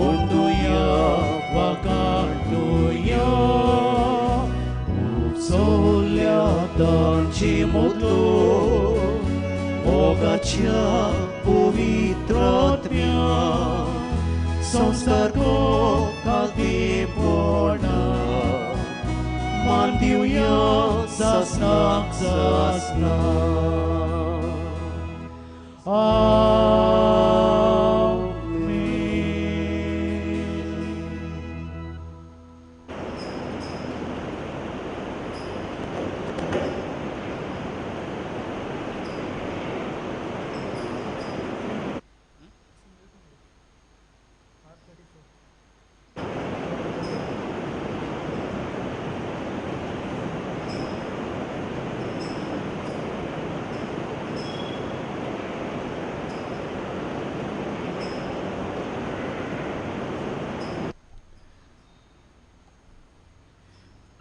ondoya wakandoya upsolya danchi modlo mogacia povitratmya samskar ko kalti pona mandiuya sasnak sasna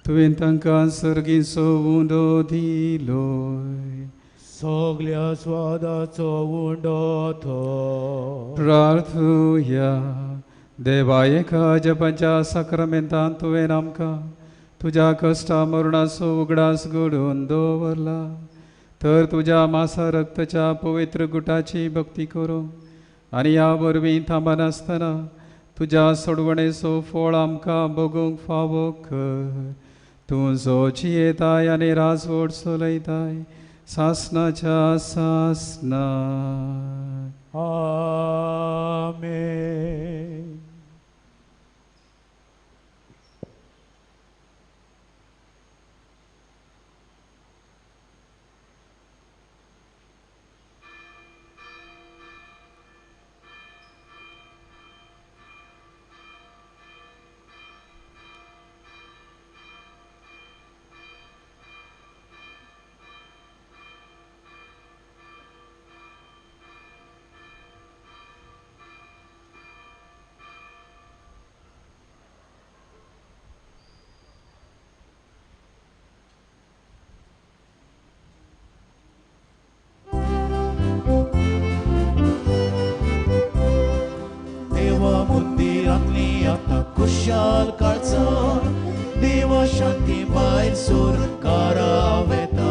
तुवें तांकां सर्गीचो उंडो दिलोय
सगळ्या स्वादाचो उंडो तो
प्रार्थुया देवा एका जपाच्या साक्रमेंतान तुवें आमकां तुज्या कश्टा मरणाचो उगडास घडोवन दवरला तर तुज्या मासा रक्ताच्या पवित्र गुटाची भक्ती करूं आनी ह्या वरवीं थांबनासतना तुज्या सोडवणेचो फळ आमकां भोगूंक फावो कर तूं जो जियेताय आनी राजवट चलयताय सासनाच्या सासना
आमेन कुशाल काळजान देवा शांती बायल सोर कारावेता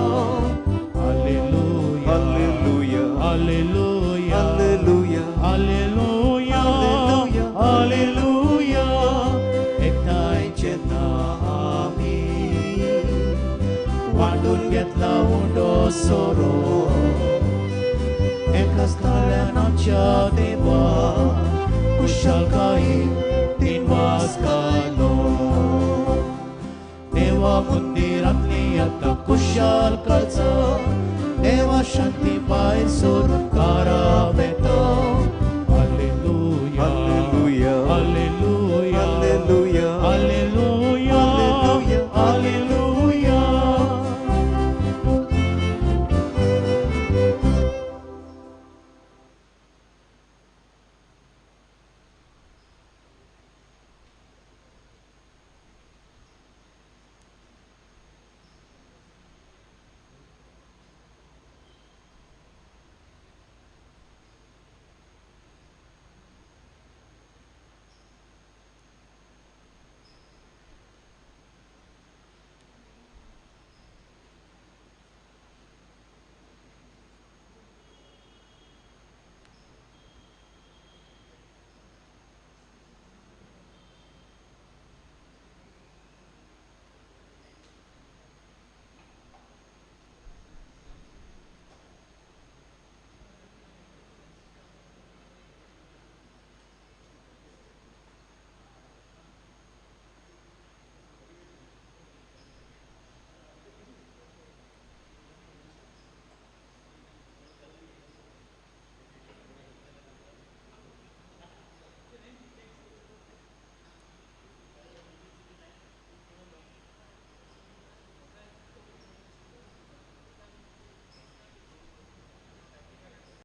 hallelujah hallelujah hallelujah hallelujah hallelujah hallelujah एकतायचे नामी वांडून घेतला उंडो सोरो एकाच ताळ्यान आमच्या देवा कुशालकायेन वास घालो देवा मंदिरांतली आतां कुशाल काळजां देवा शांती बायल सोर कारा